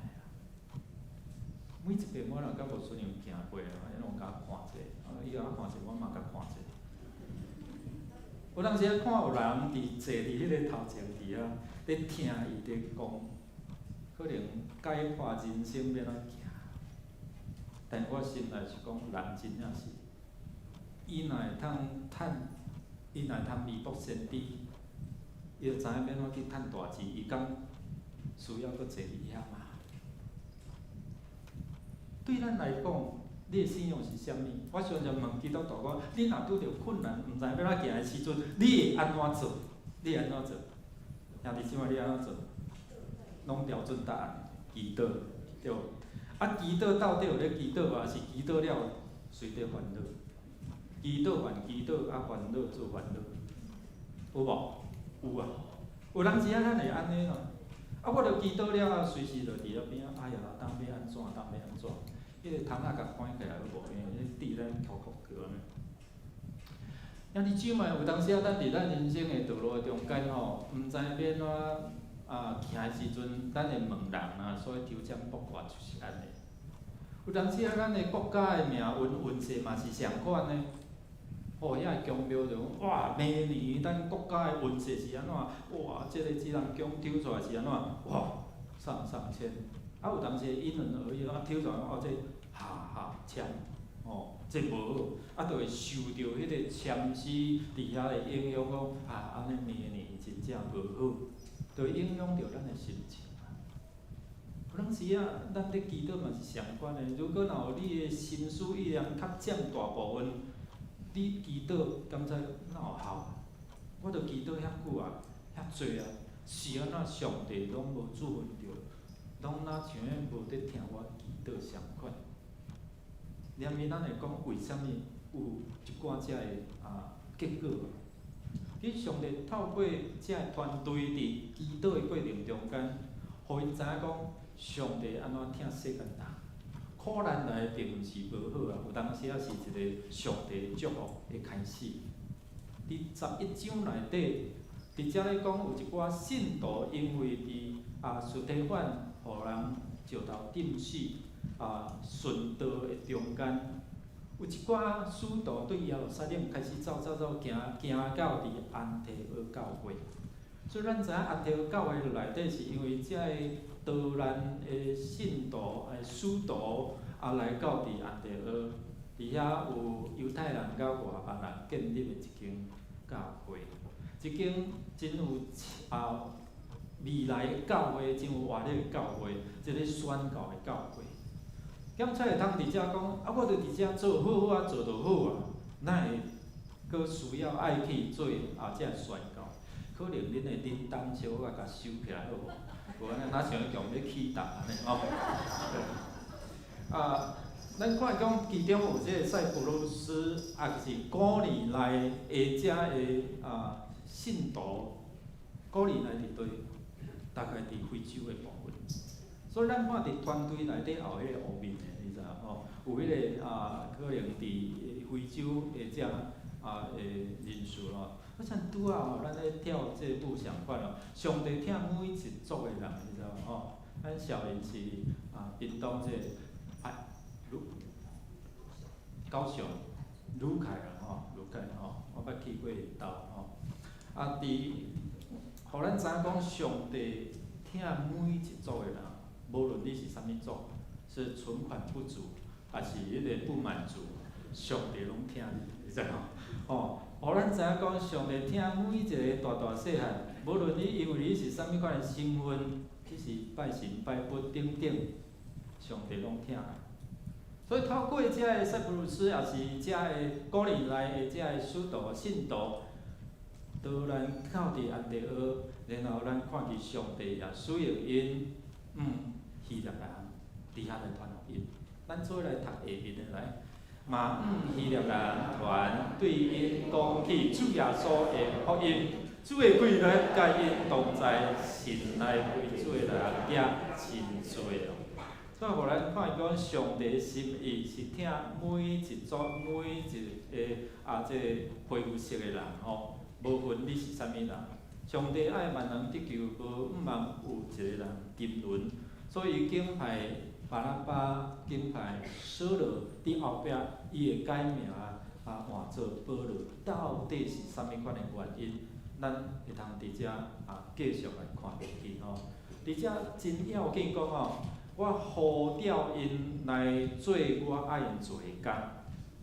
每一遍我若甲无顺样行过啊，伊拢甲我看者，伊甲我看者，我嘛甲看者。有当时啊看有人坐伫迄个头前伫遐，咧听伊咧讲，可能解破人生要怎行。但我心内是讲，人真正是，伊若会通弥补先知。伊就知影要怎去趁大钱，伊讲需要搁坐伫遐嘛。对咱来讲，你的信仰是啥物？我常常问基督徒讲：你若拄着困难，毋知要怎行的时阵，你会安怎做？你会安怎做？兄弟姊妹，你安怎做？拢标准答案，祈祷，对无？啊，祈祷到底有咧祈祷嘛？是祈祷了随着烦恼，祈祷还祈祷，啊烦恼做烦恼，有无？有啊，有人时啊，咱会安尼咯。啊，我着祈祷了啊，随时着伫遐边啊，哎呀，当要安怎，当要安怎？迄个窗仔甲关起来都无用，迄滴咱哭哭叫安尼。兄弟姊妹，有当时啊，咱伫咱人生的道路中间吼，毋知要安怎行的时阵，咱会问人啊，所以抽签卜卦就是安尼。有当时啊，咱的国家的命运势嘛是相款的。哦，遐个强标就讲，哇，明年咱国家的运势是安怎？哇，即个人强抽出来是安怎？哇，上签。啊，有当时因人而异，啊，抽出来哦，这下签，哦，这无好，啊，就会受到迄个签师伫遐的影响，讲安尼明年真正无好，就会影响着咱的心情。有当时啊，咱咧祈祷嘛是相关的。如果若有你的心思意念较占大部分，你祈祷敢知哪有效？我着祈祷遐久啊，遐济啊，是安怎上帝拢无祝福着，拢若像迄无伫听我祈祷相款。连伊咱会讲为虾米有一寡遮的结果？其实上帝透过遮的团队伫祈祷的过程中间，互因知影讲上帝安怎疼世间人。苦难来并毋是无好啊，有当时啊是一个上帝祝福的开始。伫11章内底，伫遮咧讲有一寡信徒因为伫司提反互人石头钉死，顺道的中间，有一寡使徒对耶路撒冷开始走，行到伫安提阿教会。所以咱知影安提阿教会内底是因为遮个荷兰的信徒、使徒来到伫安提阿，伫遐有犹太人甲外邦人建立的一间教会，一间真有未来的教会，真有活力的教会，一个宣教的教会。检测会通伫遮讲，我著伫遮做好好做就好啊，哪会阁需要爱去做遮宣教？可能恁的铃铛小可甲收起来好无？无安尼哪像强要起动安尼吼。咱看讲其中有即个塞浦路斯，也是古年来的遮的信徒，古年来伫对，大概伫非洲的部分。所以咱看伫团队内底也有迄个乌面的，你知影吼？有迄个可能伫非洲的遮人数咯。我像拄啊咱咧跳这步相款哦，上帝听每一组的人，你知道吼？咱少年是屏东这高雄鲁凯啦吼，鲁凯吼，我捌去过因兜吼。伫，互咱知影讲上帝听每一组的人，无论你是啥物组，是存款不足，还是迄个不满足，上帝拢听你，你知吼？吼，互咱知影讲上帝听每一个大大细汉，无论你因为你是啥物款的身份，你是拜神拜佛等等，上帝拢听。所以透过遮个塞浦路斯，也是遮个古年来的遮个使徒信徒，到咱到伫安提阿，然后咱看见上帝也使用因希腊人伫遐来传福音。咱做来读下面的来，希腊人传对因讲起主耶稣的福音，主的规律甲因同在神来为主的人也真多哦。所以，互咱看讲上帝的心意是听每一组、每一个即个恢复式的人吼，无分你是啥物人，上帝爱万人得救，无毋茫有一个人沉沦。所以，伊拣派巴拉巴，拣派扫罗，伫后壁伊会改名换做保罗，到底是啥物款的原因？咱会通伫遮继续来看落去吼。伫遮真要紧讲吼。我呼召因来做我爱因做的工，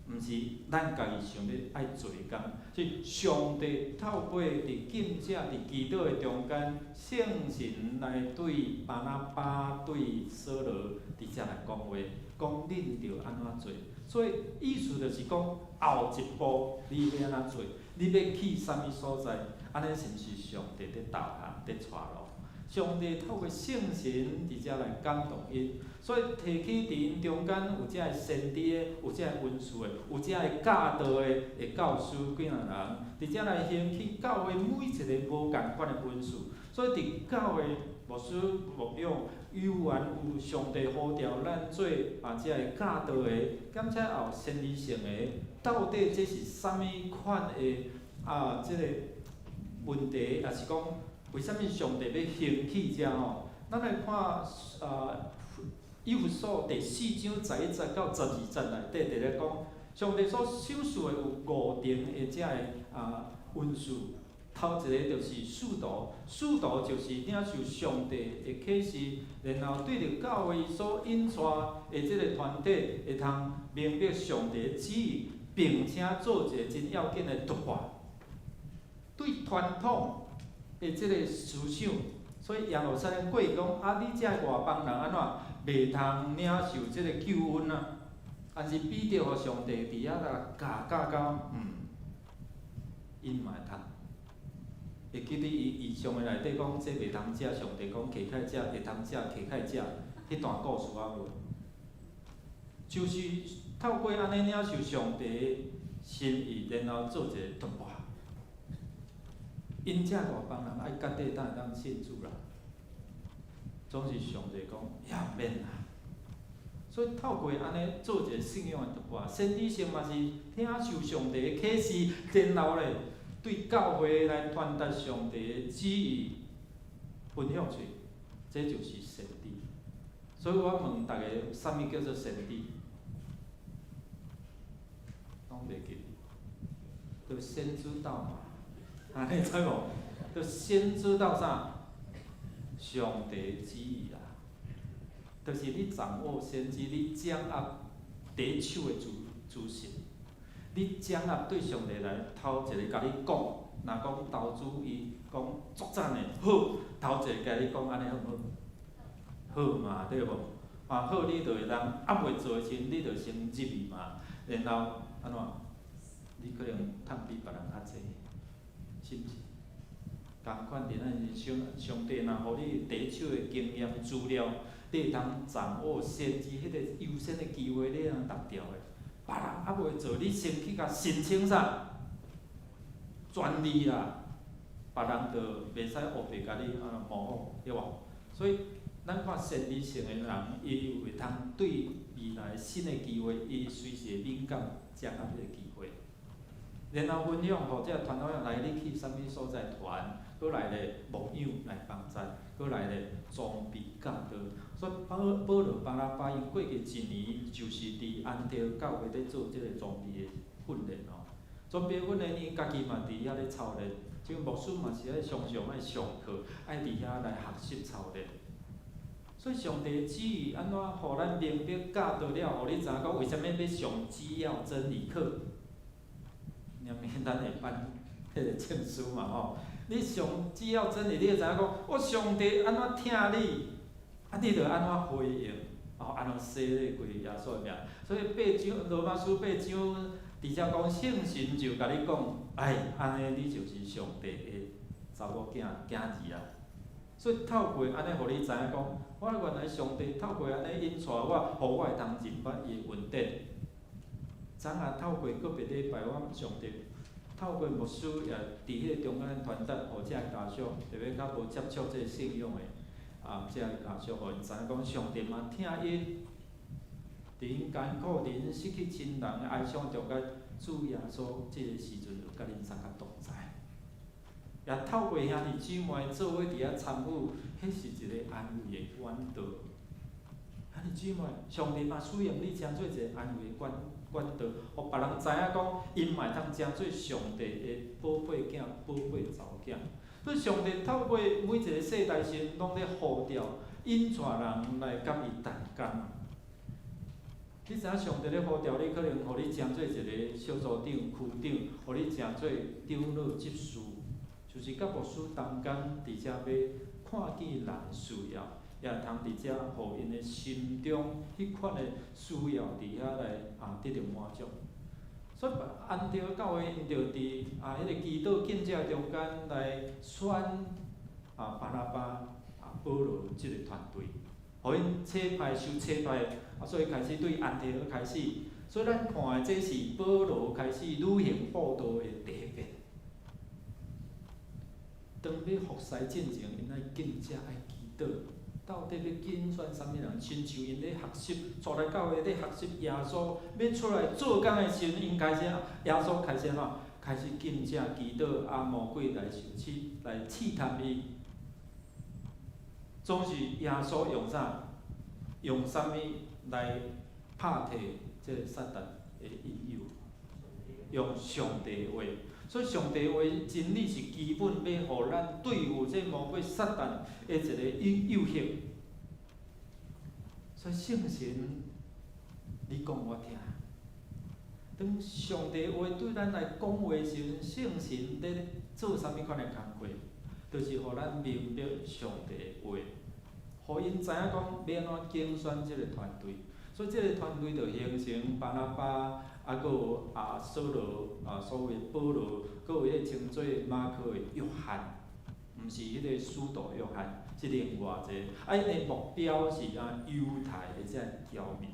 毋是咱家己想要爱做的工。所以上帝透过伫敬者伫祈祷的中间，圣神来对巴拿巴、对扫罗伫遮来讲话，讲恁着安怎做。所以意思就是讲后一步你要安怎做，你要去啥物所在，安尼是毋是上帝伫导航、伫带路？上帝透过圣神伫遮来感动因，所以提起伫因中间有遮个先知的，有遮个文士的，有遮个教导的教师几若人，伫遮来兴起教会每一个无共款的文士，所以伫教会牧师牧养有缘有上帝呼召咱做遮个教导的，兼且也有先知性的，到底这是啥物款的即个问题，也是讲？为什么上帝要兴起遮吼？咱来看以弗所第4章11节到12节内底，伫咧讲上帝所赏赐的有5重的遮个文士。头一个就是使徒，使徒就是领受上帝的启示，然后对着教会所引带的即个团体，会通明白上帝的旨意，并且做一个真要紧的突破，对传统。的即个思想，所以耶路撒冷过讲你遮外邦人安怎袂通领受即个救恩啊？但是彼得互上帝伫遐来教因嘛会通。会记得伊上的内底讲，这袂通食，上帝讲乞丐食，会通食乞丐食，迄段故事无？就是透过安尼领受上帝的心意，然后做一个突破。因遮外邦人爱到底当信主啦，总是上帝讲也毋免啦。所以透过安尼做一个信仰的突破，先知性嘛是听受上帝的启示，然后咧对教会来传达上帝的旨意，分享出去，这就是先知。所以我问大家，啥物叫做先知？拢袂记，就先知道嘛，安尼知无？就先知道啥？上帝旨意啦，就是你掌握先知，你掌握第一手的资讯，你掌握对上帝来头一个甲你讲，若讲投资伊讲作战的好，头一个甲你讲安尼好毋好？好嘛，对无？啊好，你就会当啊袂做时，你就先入去嘛，然后安怎？你可能趁比别人较济，是毋是？共款伫咱人生，上帝若互你第一手的经验资料，你会当掌握先知迄个优先的机会，你会当达掉的。别人啊袂做，你先去甲申请啥专利啦，别人就袂使黑白甲你模仿，对无？所以咱看先知性的人，伊会通对未来新的机会，伊随时会敏感掌握这个机会。然后分享，互这团伙来你去啥物所在团，搁来咧牧养来帮赞，搁来咧装备教导。所以保罗巴拉巴因过去1年就是伫安提阿教会咧做即个装备的训练哦。装备训练因家己嘛伫遐咧操练，即个牧师嘛是爱常常爱上课，爱伫遐来学习操练。所以上帝旨意安怎互咱明白教导了，互你知影讲为虾米要上基要真理课？念明咱会办迄个证书嘛吼，你上只要真理，你就知影讲，我上帝安怎听你，啊，你着安怎回应，哦，安怎洗礼归耶稣的名。所以罗马书8章，直接讲圣神就甲你讲，哎，安尼你就是上帝的查某囝儿啊。所以透过安尼，互你知影讲，我原来上帝透过安尼引带我，互我会通认捌伊的恩典。昨下透过个别礼拜，我上帝透过牧师也伫迄个中间传达，互遮家属，特别较无接触这信仰的遮家属，互因知影讲上帝嘛听因，伫因艰苦，伫因失去亲人的哀伤中间，主耶稣即个时阵就甲恁三个同在。也透过兄弟姊妹做伙伫遐参与，迄是一个安慰的管道。兄弟姊妹，上帝嘛使用你诚做一个安慰的管道，互别人知影讲，因嘛会通诚做上帝的宝贝囝、宝贝查某囝。所以上帝透过每一个世代神，拢咧呼召引带人来甲伊同工。你知影上帝咧呼召你，可能互你诚做一个小组长、区长，互你诚做长老、执事，就是甲牧师同工，伫遮要看见人需要。也通伫遮，互因的心中迄款的需要伫遐来得到满足。所以安提阿教会因着伫迄个祈祷见证中间来选巴拿巴保罗即个团队，互因车派收车派，所以开始对安提阿开始。所以咱看的这是保罗开始旅行布道的第一遍。当要服侍进前，因爱见证爱祈祷。到底要拣选啥物人？亲像因咧学习，出来教会咧学习耶稣，要出来做工的时阵，因开始耶稣开始开始见证祈祷，魔鬼来试探伊，总是耶稣用啥？用啥物来拍摕这个撒旦的引诱？用上帝的话。所以上帝话真理是基本，要互咱对付这魔鬼撒旦的一个诱惑。所以圣神，你讲我听。当上帝话对咱来讲话时阵，圣神咧做啥物款的工作？就是互咱明白上帝的话，互因知影讲要安怎竞选这个团队。所以这个团队就形成巴拿巴。搁有扫罗所谓保罗，搁有迄个称做马可的约翰，毋是迄个使徒约翰，是另外一个。因的目标是犹太的这条民。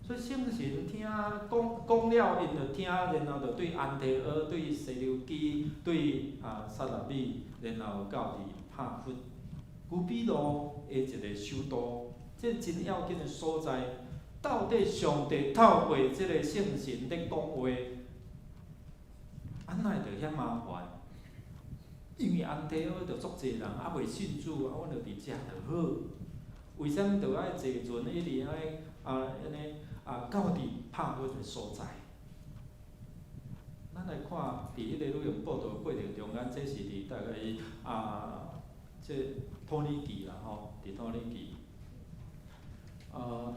所以圣神听讲了，因就听，然后就对安提阿、对西流基、对撒拉米，然后到伫帕弗、古比罗的一个首都，这真要紧的所在。到底上帝透过即个圣神咧讲话，安奈着遐麻烦？因为安提阿着足侪人袂信主，阮着伫遮着好。为啥物着爱坐船一直安尼到底拍分的所在。咱来看，伫迄个旅游报道过程中间，这是伫大概这土耳其啦吼，伫土耳其。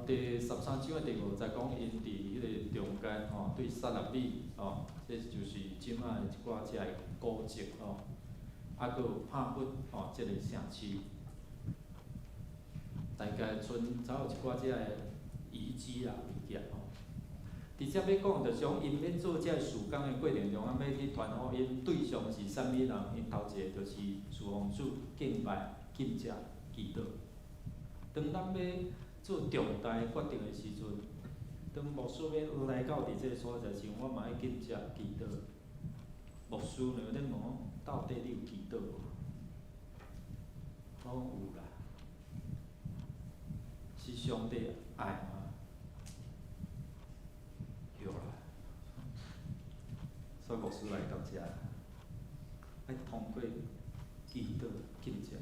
第13章的第50讲，因伫迄个中间吼，对萨拉米吼，这就是即摆的一寡遮的古迹吼，还佫有拍分吼，即个城市，大概剩有一寡遮的遗迹啦物件吼。直接要讲，就是讲因要做遮事工的过程中，要去传福音，对象是啥物人？因头一个就是侍奉主、敬拜、敬食、祈祷。当咱要做重大决定的时阵，当牧师要来到伫这个所在时，我嘛要敬食、祈祷。牧师呢，咧问我，到底你有祈祷无？我讲有啦，是上帝爱吗？有啦，所以牧师来到遮，要通过祈祷、敬食。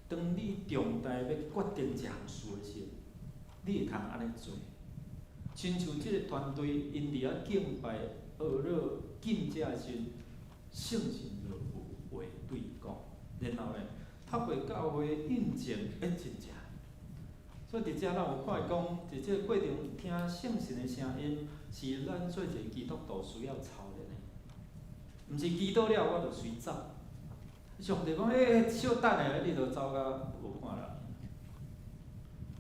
当你重大要决定一项事的时候，你会通安尼做。亲像即个团队，因伫遐敬拜、学了敬食的时阵，圣神就有话对伊讲，然后呢，透过教会印证演真正。所以伫遮咱有看伊讲，伫即个过程听圣神的声音，是咱做一个基督徒需要操练的，毋是祈祷了我就随走。上帝讲，小等下，你就走甲无看啦。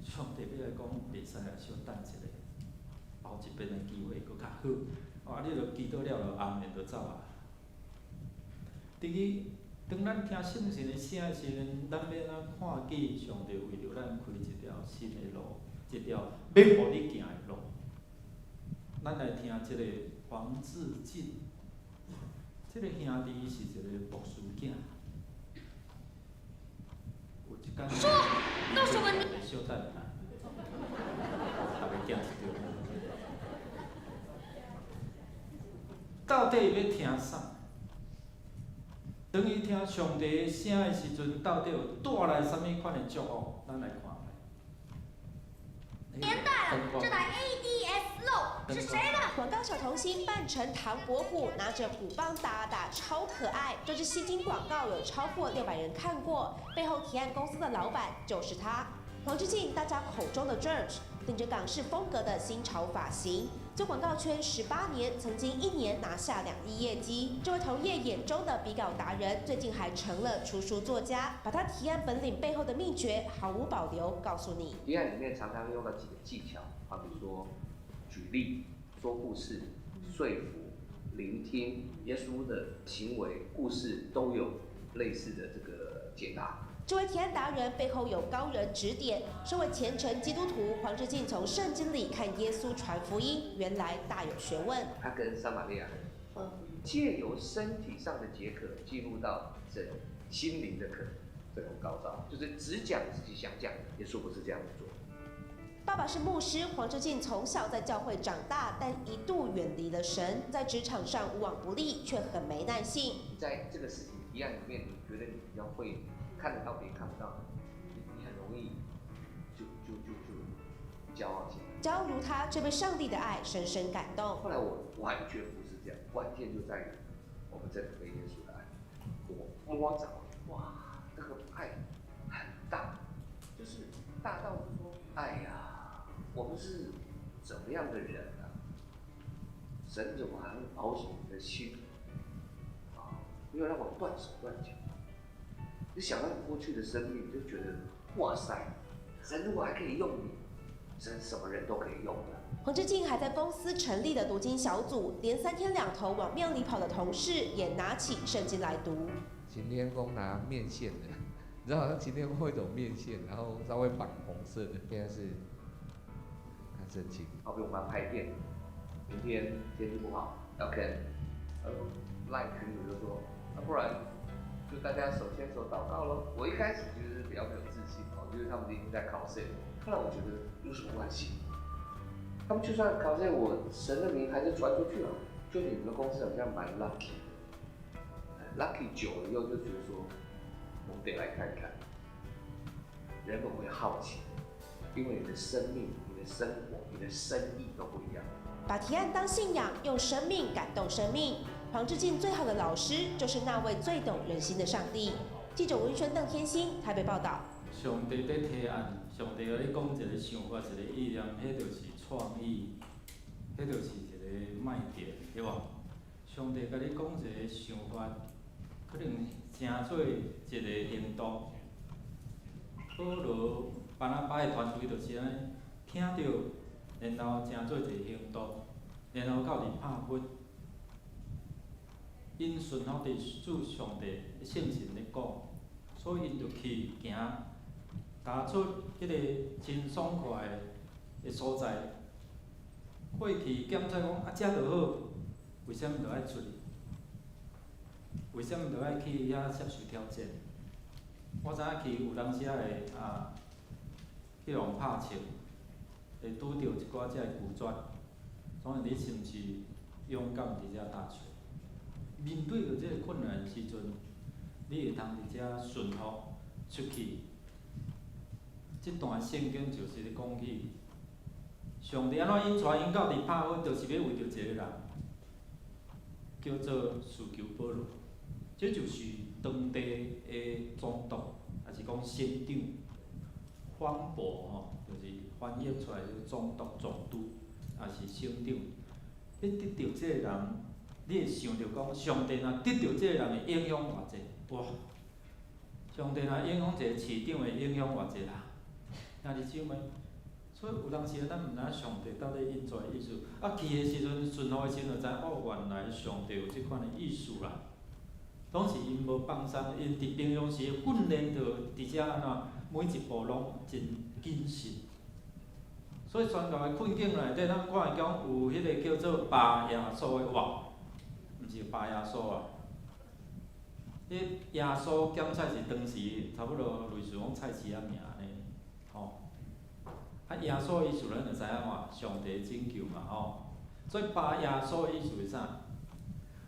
上帝要来讲，袂使啊，小等一下，后一遍的机会佫较好。你就祈祷了，就后面就走啊。第二，当咱听圣神的声的时阵，咱要怎看见上帝为着咱开一条新的路，一条要互你行的路。咱来听即个黄志进，即个兄弟是一个牧师囝。说，都是问你。小等下，大家惊一跳。到底要听啥？当伊听上帝的声的时阵，到底有带来什么款的祝福？咱来看卖。年代了，这台 ADS Low 是谁的？广告小童星扮成唐伯虎，拿着虎棒打打，超可爱。这支吸睛广告有超过600人看过，背后提案公司的老板就是他，黄志进，大家口中的 George， 顶着港式风格的新潮发型。做广告圈18年，曾经1年拿下2亿业绩。这位同业眼中的笔稿达人，最近还成了出书作家，把他提案本领背后的秘诀毫无保留告诉你。提案里面常常用到几个技巧，好比说举例、说故事、说服、聆听，耶稣的行为、故事都有类似的这个解答。这位提案达人背后有高人指点，身为虔诚基督徒，黄志进从圣经里看耶稣传福音，原来大有学问。他跟撒玛利亚人借由身体上的解渴，进入到这心灵的渴，这种高招，就是只讲自己想讲的。耶稣不是这样做。爸爸是牧师，黄志进从小在教会长大，但一度远离了神，在职场上无往不利，却很没耐性。在这个事情提案里面，你觉得你比较会看得到别人看不到的，你很容易就骄傲起来。骄傲如他，却被上帝的爱深深感动。后来我完全不是这样，关键就在于我们这个被耶稣的爱，我摸着，哇，这个爱很大，就是大到说，哎呀，我们是怎么样的人啊？神怎么还会保守你的心啊？没有让我断手断脚。你想到你过去的生命，就觉得哇塞，神如果还可以用你，神什么人都可以用的。黄志进还在公司成立了读经小组，连3天2头往庙里跑的同事也拿起圣经来读。擎天宫拿面线的，你知道好像擎天宫会有种面线，然后稍微反红色的，现在是看圣经。好比我们要拍片，明天天气不好，要跟赖群主就说，不然就大家手牵手祷告咯。我一开始就是比较没有自信，我觉得他们已经在考试，后来我觉得有什么关系？他们就算考试，我神的名还是传出去了。就你们的公司好像蛮 lucky 的，lucky 久了以后就觉得说，我们得来看看，人们会好奇，因为你的生命、你的的生活、你的生意都不一样。把提案当信仰，用生命感动生命。黄志进最好的老师就是那位最懂人心的上帝。记者文轩、邓天心台北报道。上帝在提案，上帝甲你讲一个想法、一个意念，迄就是创意，迄就是一个卖点，对无？上帝甲你讲一个想法，可能成做一个行动。保罗、巴拿巴的团队就是安尼，听到，然后成做一个行动，然后到伫拍分。因顺服伫主上帝的圣神咧讲，所以因就去行，踏出迄个真爽快的所在。过去检查讲啊，遮就好，为什么就爱出去？为什么就爱去遐接受挑战？我知影去有当时会去互拍笑，会拄着一寡遮的拒绝，所以你是毋是勇敢伫遮踏出？面对着这个困难的时阵，你会通伫遮顺服出去。这段圣经就是咧讲起，上帝安怎引带因到伫拍分，就是要为着一个人，叫做司求保罗。这就是当地的总督，还是讲省长、方伯吼，就是翻译出来就总督、总督，也是省长。你得到这个人。你会想着讲，上帝若得到这个人的影响偌济，哇！上帝若影响一个市长会影响偌济人，听你想袂？所以有当时咱毋知上帝到底因做的意思。啊，去的时阵顺服的时阵，就知哦，原来上帝有即款的意思啦。拢是因无放松，因伫平常时训练着伫遮安怎，每一步拢真谨慎。所以宣教的困境内底，咱看会讲有迄个叫做巴耶稣的话。毋是巴耶稣啊！迄耶稣检菜是当时差不多类似讲菜市仔名呢，吼。啊，耶稣的意思咱就知影嘛，上帝拯救嘛，吼。所以巴耶稣的意思是啥？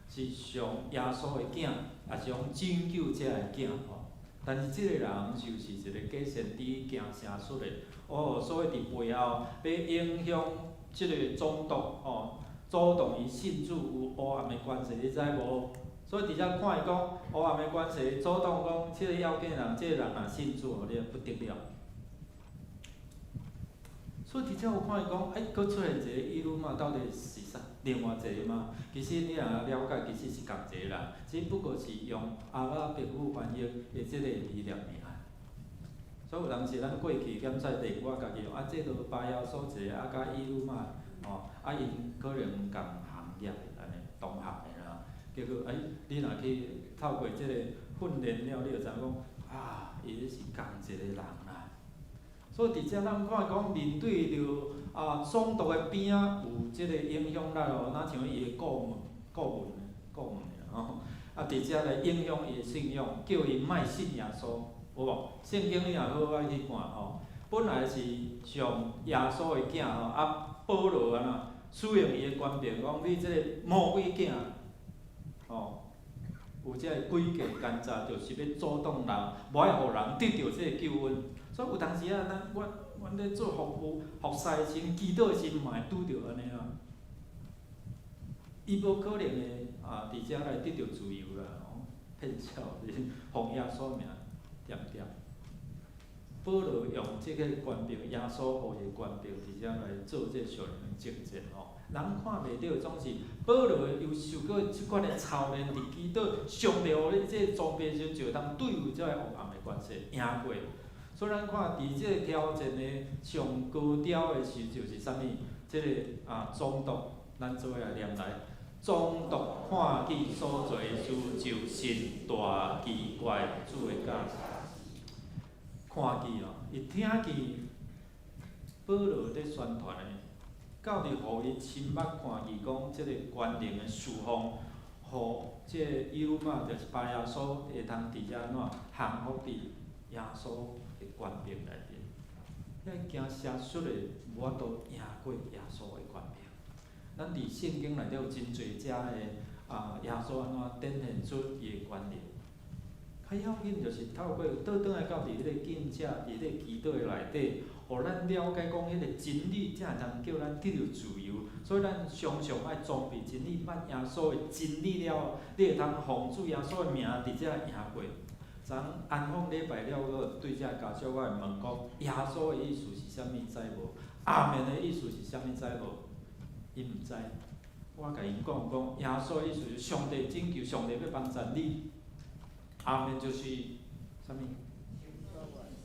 是上耶稣的囝，也是讲拯救者的囝吼。但是即个人就是一个假先知行邪术的，哦，所以伫背后要影响即个总督吼。主动伊信主有黑暗的关系，你知无？所以伫遮看伊讲黑暗的关系，主动讲，即个要紧人，即个人若信主，你不得了。所以伫遮有看伊讲，佫出现一个伊鲁嘛，到底是啥？另外一个嘛，其实你若了解，其实是共一个人，只不过是用阿拉伯语翻译的即个理念尔。所以有当时咱过去检测地，我家己用这都巴耶稣一个，甲伊鲁嘛。哦，因可能共行业的安尼，同行的啦。结果你若去透过即个训练了，你就知影讲伊是共一个人啦。所以伫遮咱看讲，面对着总督的边仔有即个影响力哦，哪像伊的顾问吼，伫遮来影响伊的信仰，叫伊莫信耶稣，有无？圣经你若好爱去看吼，本来是上耶稣的囝吼保罗安怎使用伊的权柄，讲你即个魔鬼囝，吼，有即个诡计奸诈，就是要阻挡人，无爱互人得到即个救恩。所以有当时阮咧做服侍的时，祈祷的时，嘛会拄着安尼啊。伊无可能的伫遮来得到自由啦，骗笑，奉耶稣名点点。保罗用即个权柄，耶稣互伊的权柄，伫遮来做这上人的见证吼。人看袂到，总是保罗又受过即款的操练，伫祈祷，上帝互你即个装备时，就当对付即个黑暗的关系赢过。所以咱看伫即个挑战的上高潮的时，就是啥物？即个总督，咱做来念来，总督看见所做事，就神大奇怪主的家。看见哦，伊听见保罗在宣传的，到伫互伊亲目看见讲，即个关键的事项，互即个以鲁玛就是巴耶稣会通伫遮安怎降服伫耶稣的权柄内底。遐行邪术的无法度赢过耶稣的权柄。咱伫圣经内底有真侪遮的耶稣安怎展现出伊的权利。较要紧就是透过倒转来到伫迄个敬者，伫迄个祈祷的内底，互咱了解讲迄个真理，才会通叫咱得到自由。所以咱常常爱装备真理，捌耶稣的真理了，你会通奉主耶稣的名伫遮赢过。昨安放礼拜了，我对遮家属我会问讲，耶稣的意思是啥物知无？阿门的意思是啥物知无？伊毋知。我甲因讲，耶稣的意思是上帝拯救，上帝要帮助你。阿门就是啥物？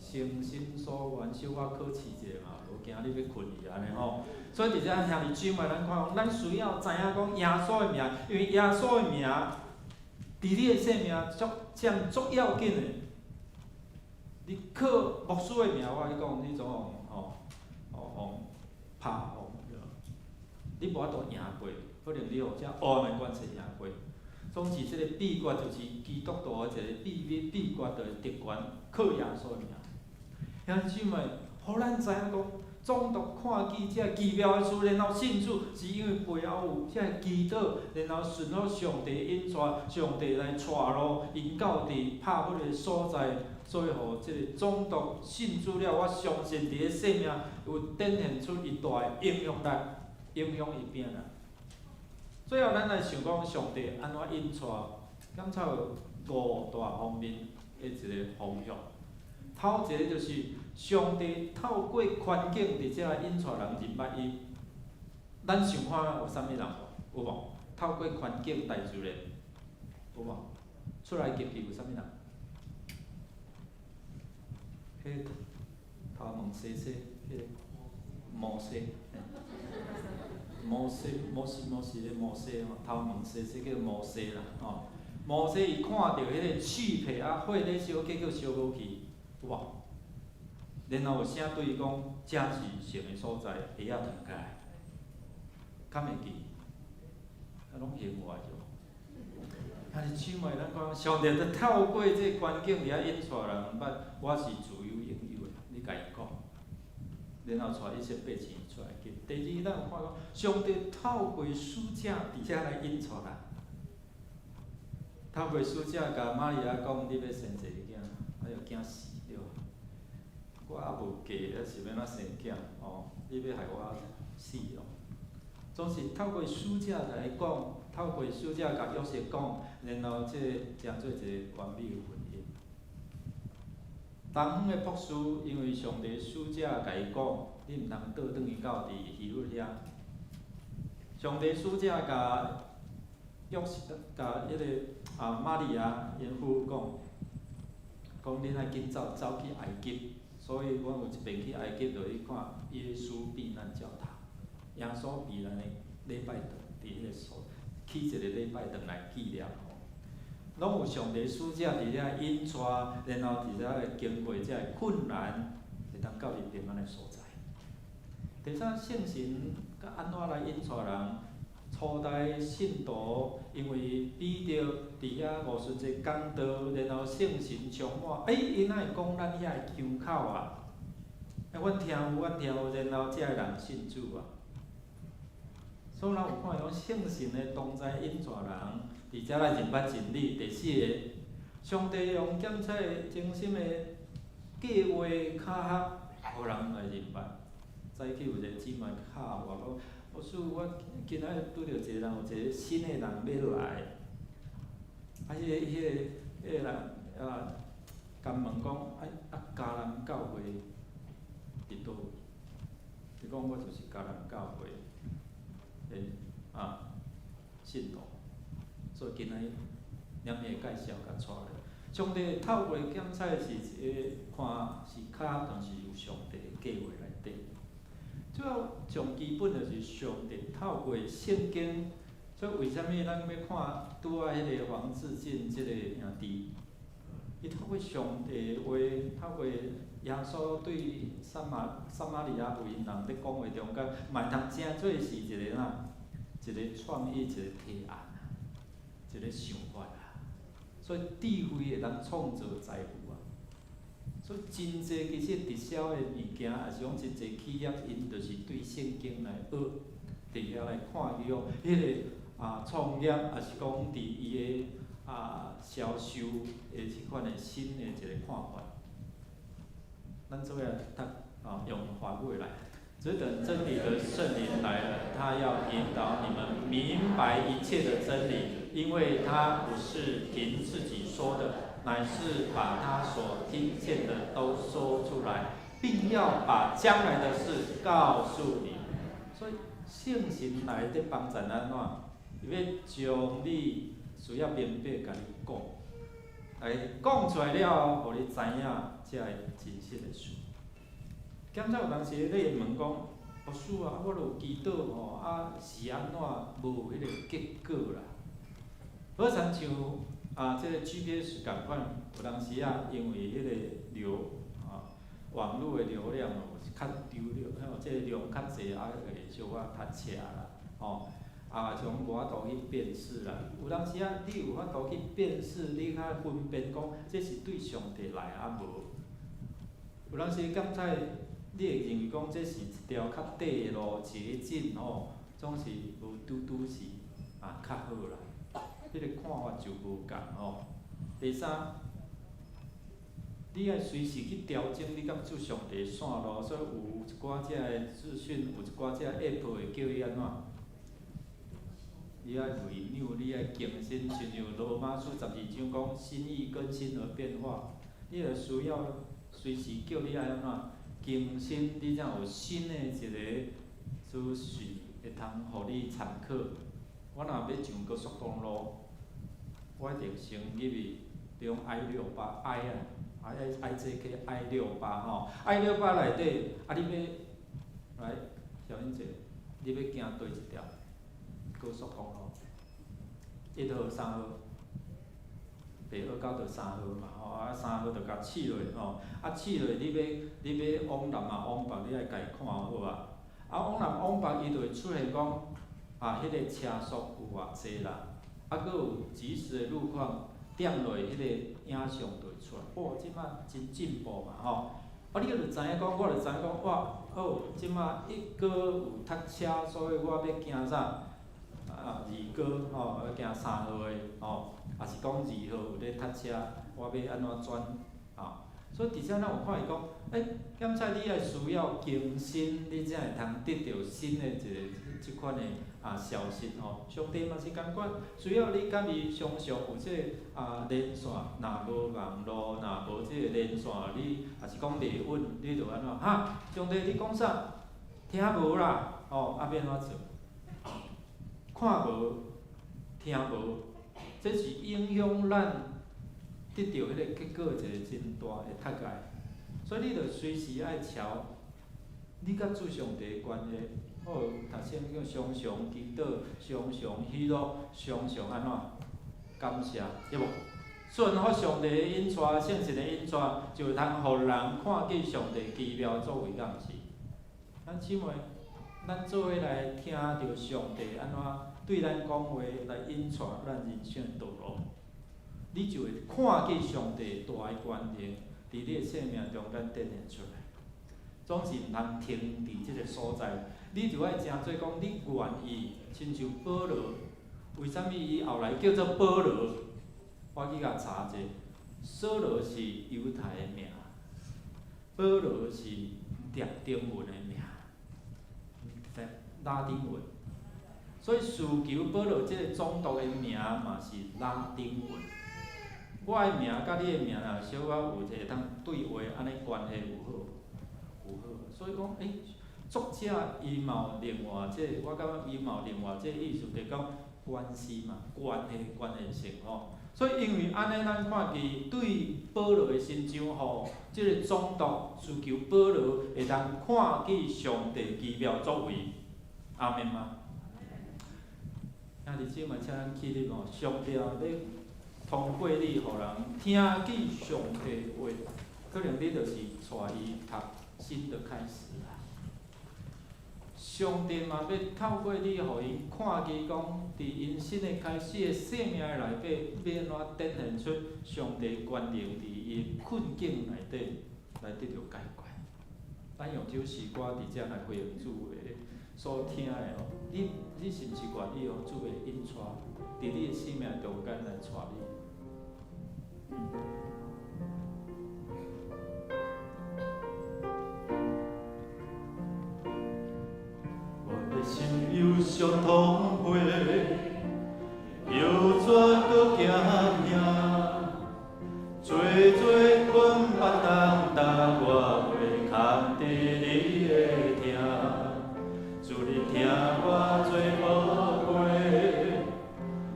诚心所愿，小可考试者嘛，无惊你要困去安尼吼。所以伫遮兄弟姊妹，咱看，咱需要知影讲耶稣的名，因为耶稣的名，伫你的生命占足要紧的。你靠牧师的名，我跟你讲，你总拍红，你无法度赢过，可能你互遮黑的关系赢过。总之，即个秘诀就是基督徒的一个秘诀，就会得权靠耶稣的名。兄弟姊妹，互咱知影讲，总督看见遮奇妙的事，然后信主，是因为背后有遮祈祷，然后顺服上帝引带，上帝来带路，引导伫拍迄个所在，所以互即个总督信主了，我相信伫个生命有展现出伊大的影响力，影响伊变啦。最后，咱来想讲上帝安怎引带，感才有五大方面的一个方向。头一个就是上帝透过环境伫遮来引带人入捌伊。咱想看有啥物人无？有无？透过环境大自然，有无？出来入去有啥物人？迄头毛细细，迄个摩西，摩西咧摩西吼，头毛细细叫摩西啦吼。摩西伊看到迄个树皮啊火咧烧，结果烧无去。有无？然后有声对伊讲，这是神的所在，会晓停下来，敢会记？啊，拢闲话就。兄弟姊妹，咱讲上帝在透过这环境伫遐引带人捌，我是自由拥有的，你甲伊讲，然后带一些百姓出来记。第二，咱有看到上帝透过使者伫遐来引带人，透过使者甲玛利亚讲，你要生一个囝，哎哟，惊死！我还无嫁，是要哪生囝？哦，你要害我死咯！总是透过使者来讲，透过使者甲约瑟讲，然后这成做一个完美的婚姻。东方的博士，因为上帝使者甲伊讲，你毋通倒转去到伫希律遐。上帝使者甲约瑟甲迄个玛利亚因夫讲恁爱紧走去埃及。所以，阮有一遍去埃及，就去看耶稣避难教堂。耶稣避难的礼拜堂，伫迄个所起一个礼拜堂来纪念吼。拢有上帝使者伫遐引带，然后伫遐来经过遮个困难，会当到伊平安的所在。第三，圣神甲安怎来引带人？初代信徒因为比着伫遐50节讲道，然后圣神充满，因哪会讲咱遐的腔口啊？阮听有，然后遮个人信主啊。所以咱有看讲圣神的同在引带人，伫遮来入捌真理。第四个，上帝用检测精心的计划卡合，互人来入捌。早起有一个姊妹敲我讲。老师，我今仔日拄着一个人，有一个新的人要来，迄个人甲问讲，迦南教会伫倒位？伊讲我就是迦南教会的信徒，所以今仔日念伊的介绍甲带来。上帝透过检测是一个看是较，但是有上帝的计划内底。主要上基本就是上帝透过圣经，所以为虾米咱要看拄仔迄个黄志进即个兄弟，伊透过上帝的话，透过耶稣对撒玛利亚妇人人咧讲话中间，嘛通正做是一个一个创意，一个提案啊，一个想法啊，所以智慧会当创造财富啊。所以真济其实直销的物件，也是讲真济企业，因就是对圣经来学，伫遐来看伊哦，迄个创业，也是讲伫伊的销售的即款的新的一个看法。咱做来读用话语来。只等真理的圣灵来了，他要引导你们明白一切的真理，因为他不是凭自己说的，乃是把他所听见的都说出来，并要把将来的事告诉你。所以圣神来在帮助咱怎？伊要将你需要明白甲你讲，来讲出来了后，互你知影才会真实的事。检查有当时你会问讲，牧师啊，我著祈祷吼，是安怎无迄个结果啦？好亲像这个 GPS 共款，有当时因为迄个网络的流量是较丢了，这个量较济会小可读册啦，从外图去辨识啦。有当时你有法度去辨识，你较分辨讲这是对上帝来无？有当时检查。你会认为讲这是一条较短的路捷径总是无拄是较好啦。迄个看法就无共第三，你爱随时去调整你甲主上帝线路，所以有一寡只个资讯，有一寡只 app 会叫你安怎？你爱renew，你爱更新，亲像罗马书12章讲心意更新而变化，你就需要随时叫你爱安怎？更新，你才有新的一个资讯会通互你参考。我若要上高速公路，我一定先入去用 I68 I68 I68 内底你要来小英姐，你要行对一条高速公路？1号、3号。第二到第3号嘛，3号就甲试落试落你要往南往北，你爱家看好往南往北伊就会出现讲迄个车速有偌济啦，佫有即时的路况，点落迄个影像就会出来。即摆真进步嘛你就知影讲，我就知影讲即摆1哥有塞车，所以我要行啥？2哥要行3号的也是讲2号有咧塞车，我要安怎转所以伫遮咱有看伊讲，检查你也需要更新，你才会通得到新的即款的消息上帝嘛是共款，需要你甲伊常常有即个连线，若无网络，若无即个连线，你也是讲袂稳，你就安怎上帝你讲啥？听无啦要安怎做？看无，听无，这是影响咱得到迄个结果一个真大的脱界。所以你着随时爱朝你甲主上帝的关系，读圣经常常祈祷，常常喜乐，常常安怎感谢，对无？顺服上帝的引带，圣神的引带，就会通互人看见上帝奇妙作为，敢毋是？咱姊妹，咱做伙来听着上帝安怎对咱讲话，来引带咱人生的道路，你就会看见上帝大的权能伫你的生命中间展现出来。总是毋通停伫即个所在，你就爱诚做讲，你愿意，亲像保罗，为什么伊后来叫做保罗？我去甲查者，扫罗是犹太的名，保罗是念中文的名，拉丁文。所以事求保罗即个总督的名嘛是拉丁文。我的名甲你的名若小可有会通对话，安尼关系有好。所以讲，作者伊嘛有另外我感觉伊嘛有另外意思，就是讲关系嘛，关系性所以因为安尼，咱看见对保罗的心肠即个总督需求保罗会通看见上帝奇妙作为，阿门吗？兄弟姊妹，请咱起立上帝要通过你，互人听见上帝的话，可能你就是带伊读新的开始啦。上帝嘛要透过你，互因看见讲，伫因新的开始的生命内底，要安怎展现出上帝权能伫伊困境内底来得到解决。咱用首诗歌伫遮来回应主的所听的你是毋是愿意主的引带，伫你的生命中间来带你？相同花，又怎搁行命？做做阮目东搭我袂空伫你的听，祝你听我做宝贝，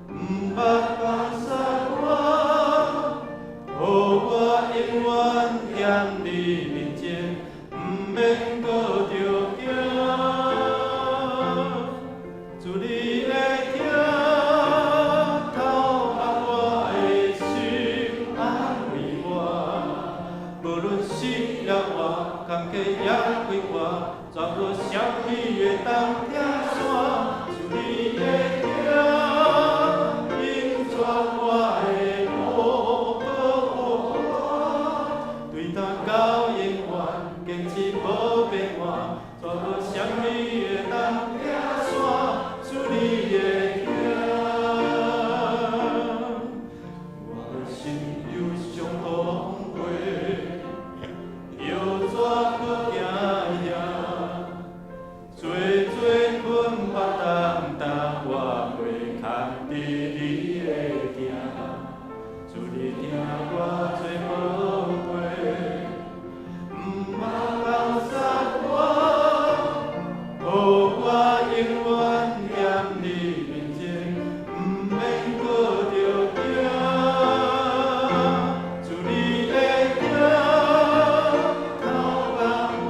毋捌放下我，予我永远踮你面前，毋免搁着惊。祝你会听，透目我的心安慰我，无论失了我，坎坷也快活，绝无啥物会当拆散。祝你会听，永绝我的无我，对他到永远，坚持无变换，绝无啥物会当拆散。祝你会听，我心有相同花，又怎搁行遐？做做阮目东搭我袂空伫你的听，祝你听我做宝贝，毋捌放下我，予我永远踮你面前，毋免搁着惊。祝你会听，透目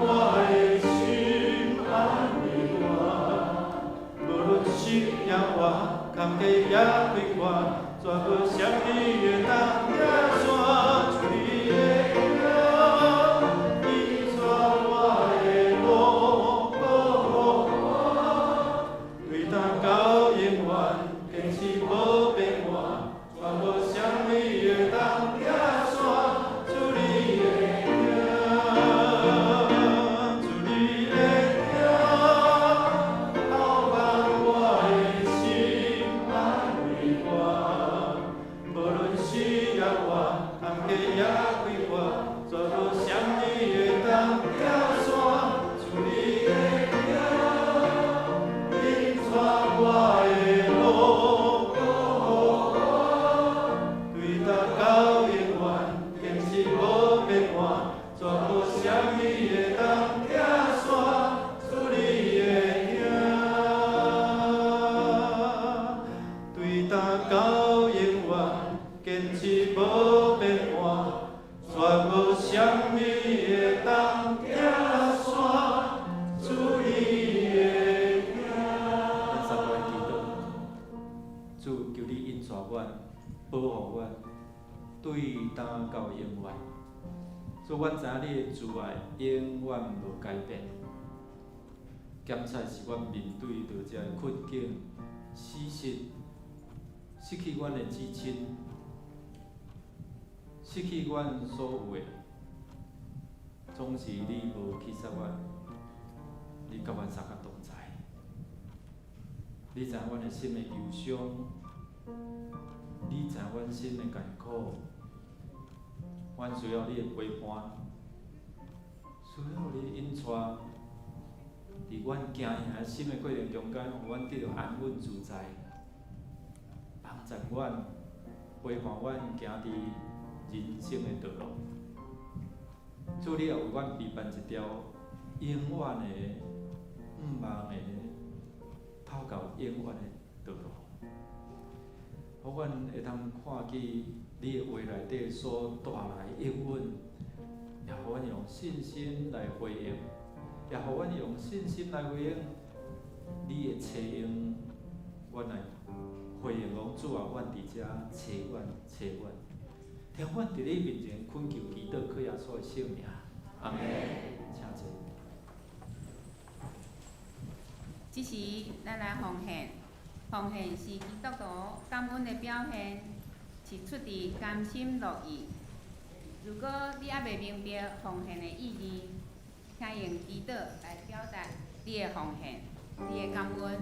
我的心安慰我，无论失了我，坎坷也快活，绝无啥物会当拆散。祝你会听，永绝我的无我，对他到永远，坚持无变换，绝无啥物会当拆散。祝你会听，祝你会听，透目我的心安慰我，无论失了我，坎坷也快活，绝无啥物会当拆散。祝你会听，永绝我的无我，对他到永远，坚持无变换，绝无啥物会当拆散。祝你会听，对他到永远，坚持无变换，绝无啥物会当拆散。祝你会听。咱三位祈祷，主求你引带阮，保护阮，对担到永远。主，阮知影你的慈爱永远无改变。检测是阮面对着这困境、死失，失去阮的至亲，失去阮所有的，总是你无去杀阮，你甲阮三甲同在。你知阮的心的忧伤，你知阮心的艰苦，阮需要你的陪伴，需要你引带，伫阮行行心的过程中间，互阮得到安稳自在，帮助阮，陪伴阮行伫人生的道路。主，你也为阮备办一条永远的、毋茫的、透到永远的道路，互阮会通看见你的话内底所带来的应允，也互阮用信心来回应，也互阮用信心来回应你的采用，阮来回应讲主啊，阮伫遮找阮，找阮，听阮伫你面前恳求祈祷，靠耶稣的圣名，阿门。请坐。这时，咱来奉献，奉献是基督徒感恩的表现，是出自甘心乐意。如果你还未明白奉献的意义，请用祈祷来表达你的奉献，你的感恩。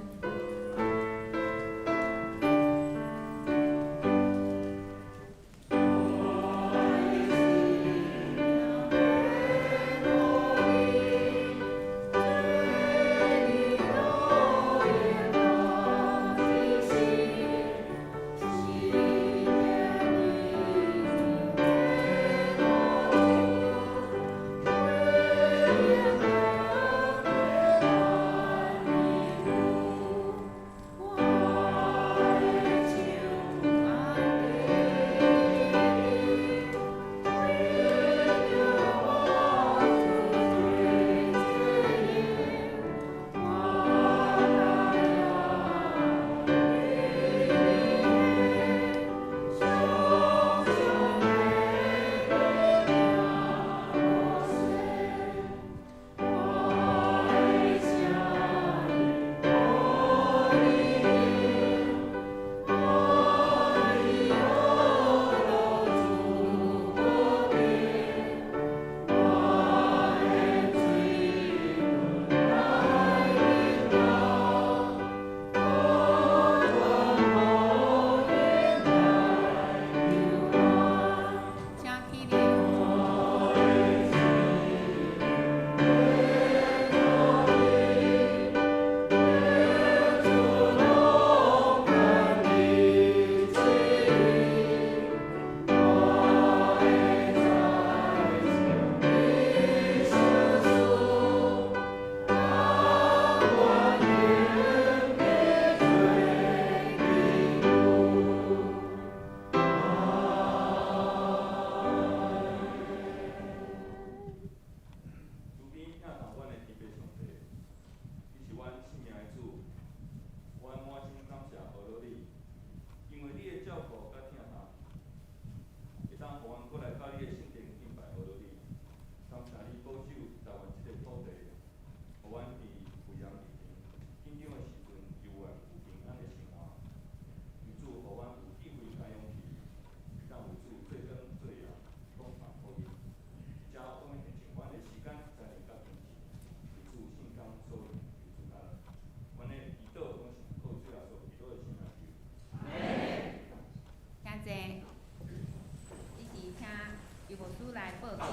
牧师来报告。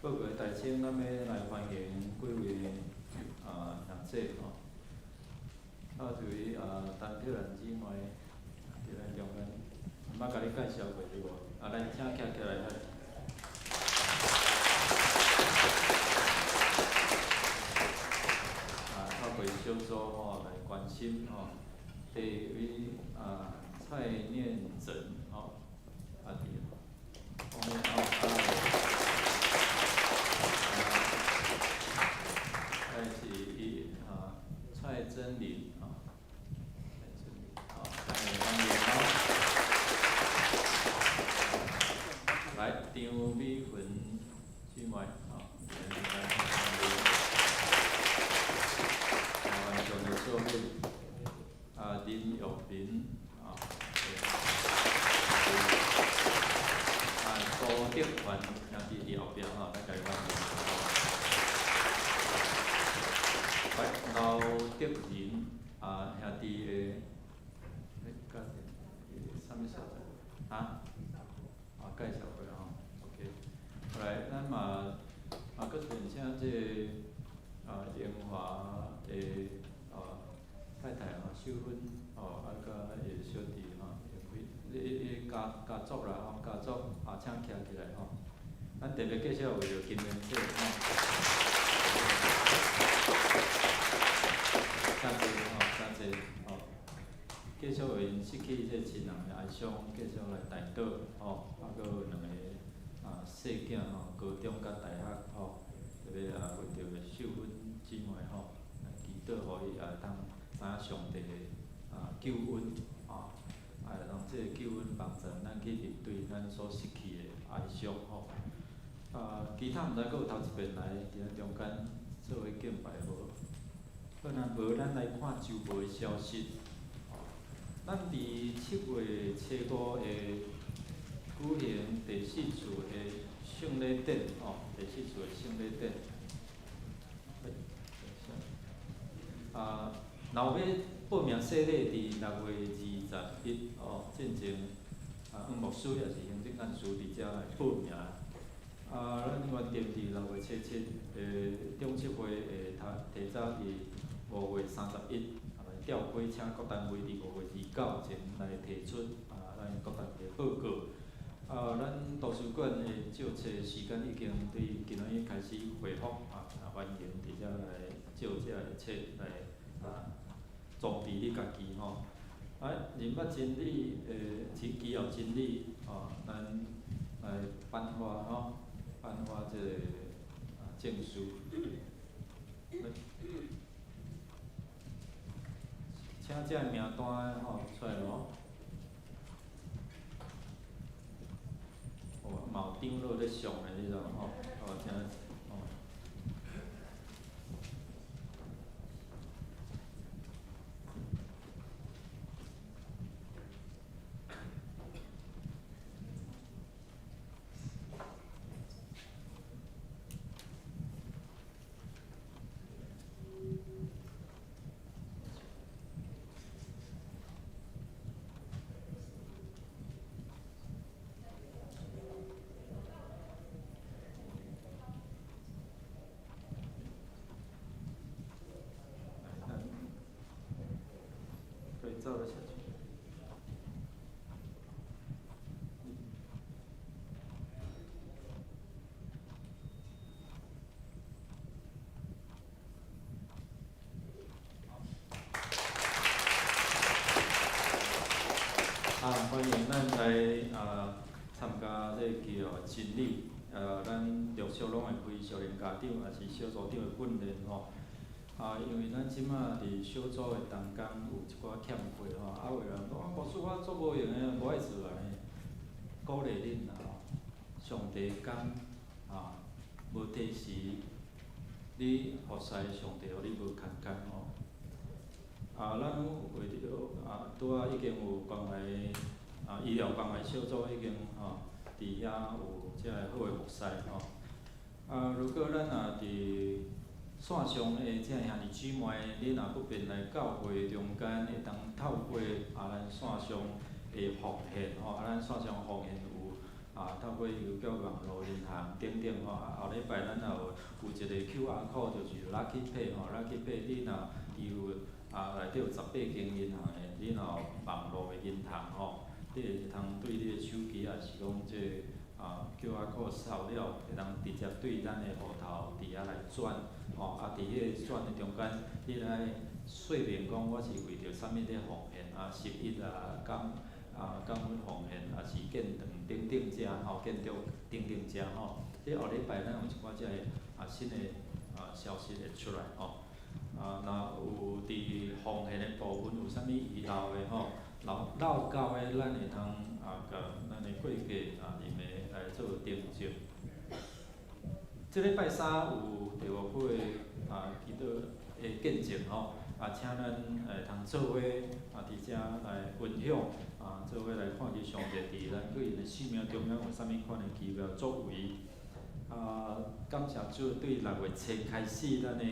报告大请，咱要来欢迎几位兄姐吼。就位陈铁兰姊妹，伫咱中间，毋捌甲你介绍过对无？来，请徛起来。透过小组吼来关心吼，第位蔡念真吼，伫后面再是蔡真玲吼，来张美云姊妹吼，完全的做伙，林玉玲苏德环兄弟伫后壁吼，咱家己欢迎。刘德仁兄弟的，啥物所在？介绍过吼 ，OK。后来咱搁聘请这英华的太太秀芬甲伊小弟伊家族啦家族请徛起来吼。咱特别介绍为着金莲姐真济介绍为因失去这亲人的哀伤，介绍来台岛吼，搁有两个细囝高中甲大学吼，特别为着秀芬姊妹吼，祈祷互伊通知影上帝的救恩让这个救恩帮助咱去面对咱所失去的哀伤吼。其他毋知阁有头一遍来伫咱中间做伙敬拜无？好，若无咱来看周报的消息。咱伫7月初5会举行第4次的圣礼典第4次的圣礼典。若有要报名洗礼，伫6月21进前，牧师也是行政干事伫遮来报名。咱原定伫6月初7中7会会提早伫5月31。调配请各单位伫5月29前来提出咱各单位的报告。咱图书馆的借册时间已经对今仔日开始回复欢迎伫遮来借这个册来装备你家己吼。人物真理奇妙真理咱来颁发这个证书。请这名单出来咯。嘛有张罗咧上的你知道请照了下去。欢迎咱来参加这个真理，咱陆续拢会开少年家长也是小组长的训练吼。因为咱即马伫小组的同工有一寡欠缺有的人讲牧师我做无用的，无爱做安尼，鼓励恁啦上帝讲无提时，你服侍上帝，互你无空间吼。咱为着拄已经有关怀医疗关怀小组已经伫遐有遮个好的服侍如果咱伫线上的这兄弟姊妹，你若不便来教会中间，会当透过咱线上奉献吼，咱线上奉献有透过邮局、网络银行等等吼，后礼拜咱也有一个 QR code， 就是 Lucky Pay 吼 ，Lucky Pay 你若有内底有18间银行的，你若有网络的银行吼，你会通对你的手机也是讲这QR code 扫了，会通直接对咱的户头伫遐来转吼，伫迄个转的中间，你来说明讲我是为着啥物咧奉献11感恩奉献，也是建堂等等遮吼，建筑等等遮吼。即后礼拜咱有一寡遮个新的消息会出来吼。若有伫奉献的部分有啥物遗漏的吼，漏交的咱会通甲咱的会计任的来做订正。即礼拜三有地务会祈祷的见证吼，请咱通做伙伫遮来分享。做伙来看见上帝伫咱个人的生命中间有啥物款的奇妙作为。感谢主，对6月初开始，咱的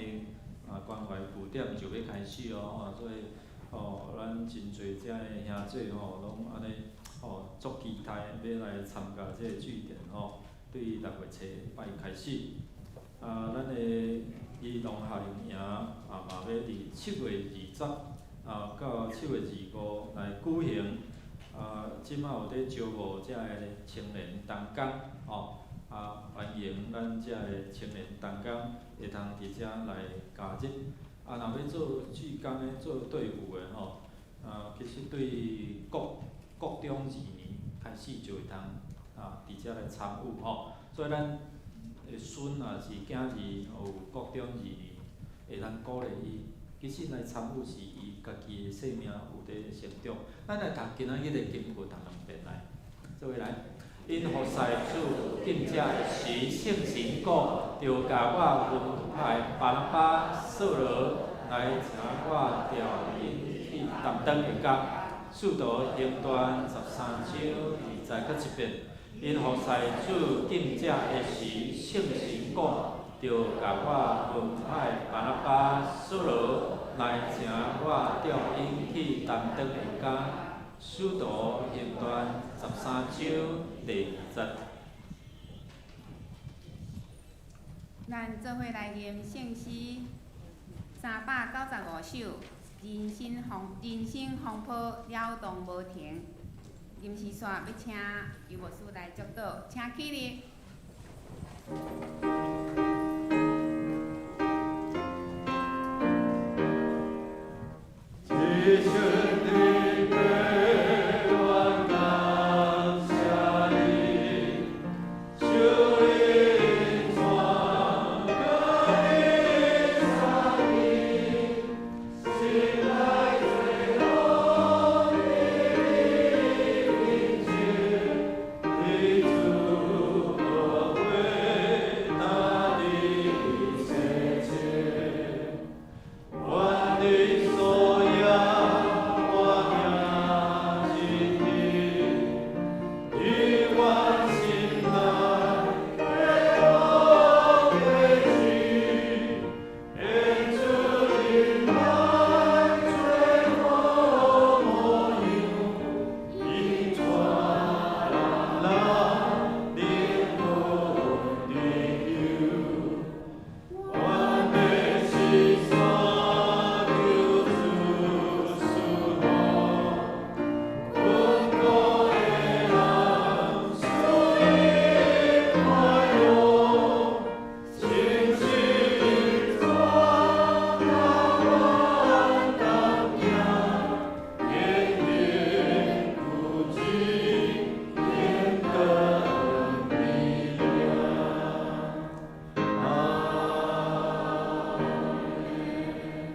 关怀据点就要开始哦。所以咱真侪遮的兄弟拢安尼足期待要来参加这个据点吼。对6月初摆开始，咱的儿童夏令营嘛要伫7月20到7月25来举行。即马有咧招募遮个青年童工吼，欢迎咱遮个青年童工会通伫遮来加入。若要做志工的、做队伍的吼，其实对国中2年开始就会通伫遮来参与吼。所以咱的孙是囝儿有国中2年，会通鼓励伊。其实来参与是伊家己的生命有在成长。咱来读今仔日的经文，读2遍来。做伙来，因何塞主敬者时圣神讲，就甲我分派巴拿巴、扫罗来请我调因去担当的工。使徒行传13章20-21遍。因何塞主敬者的时圣神讲。就甲我分派巴拿巴、扫罗来请我调因去担当的工。使徒行传13章第20。咱做伙来念圣诗395首，人生风波摇动无停。临时线要请余牧师来祝祷，请起立。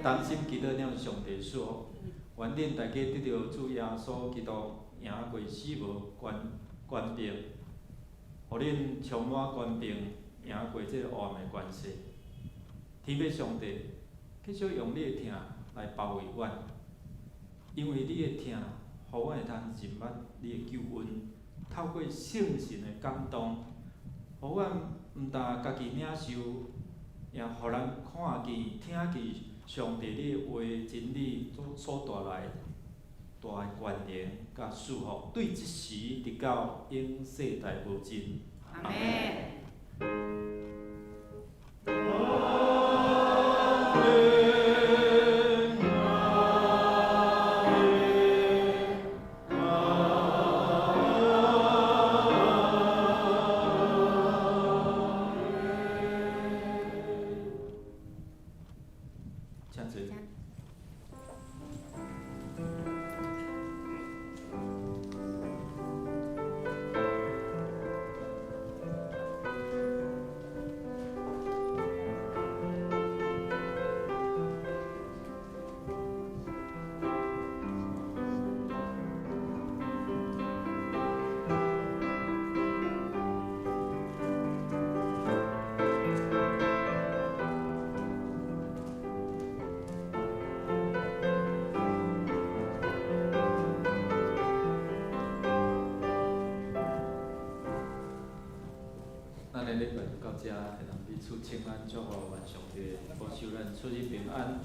同心祈祷了上帝说，愿恁大家得到主耶稣基督赢过死亡权柄，互恁充满权柄，赢过这黑暗的关系。天父上帝，继续用你的疼来包围阮，因为你的疼，互阮会通认捌你的救恩，透过圣神的感动，互阮毋但家己领受，也互人看见、听见上帝你的话真理所带来大诶愿灵甲祝福，对即时直到永世代无尽。阿妹。请坐。咱的礼拜就到遮，希望彼此平安，祝福愿上帝保守咱出入平安。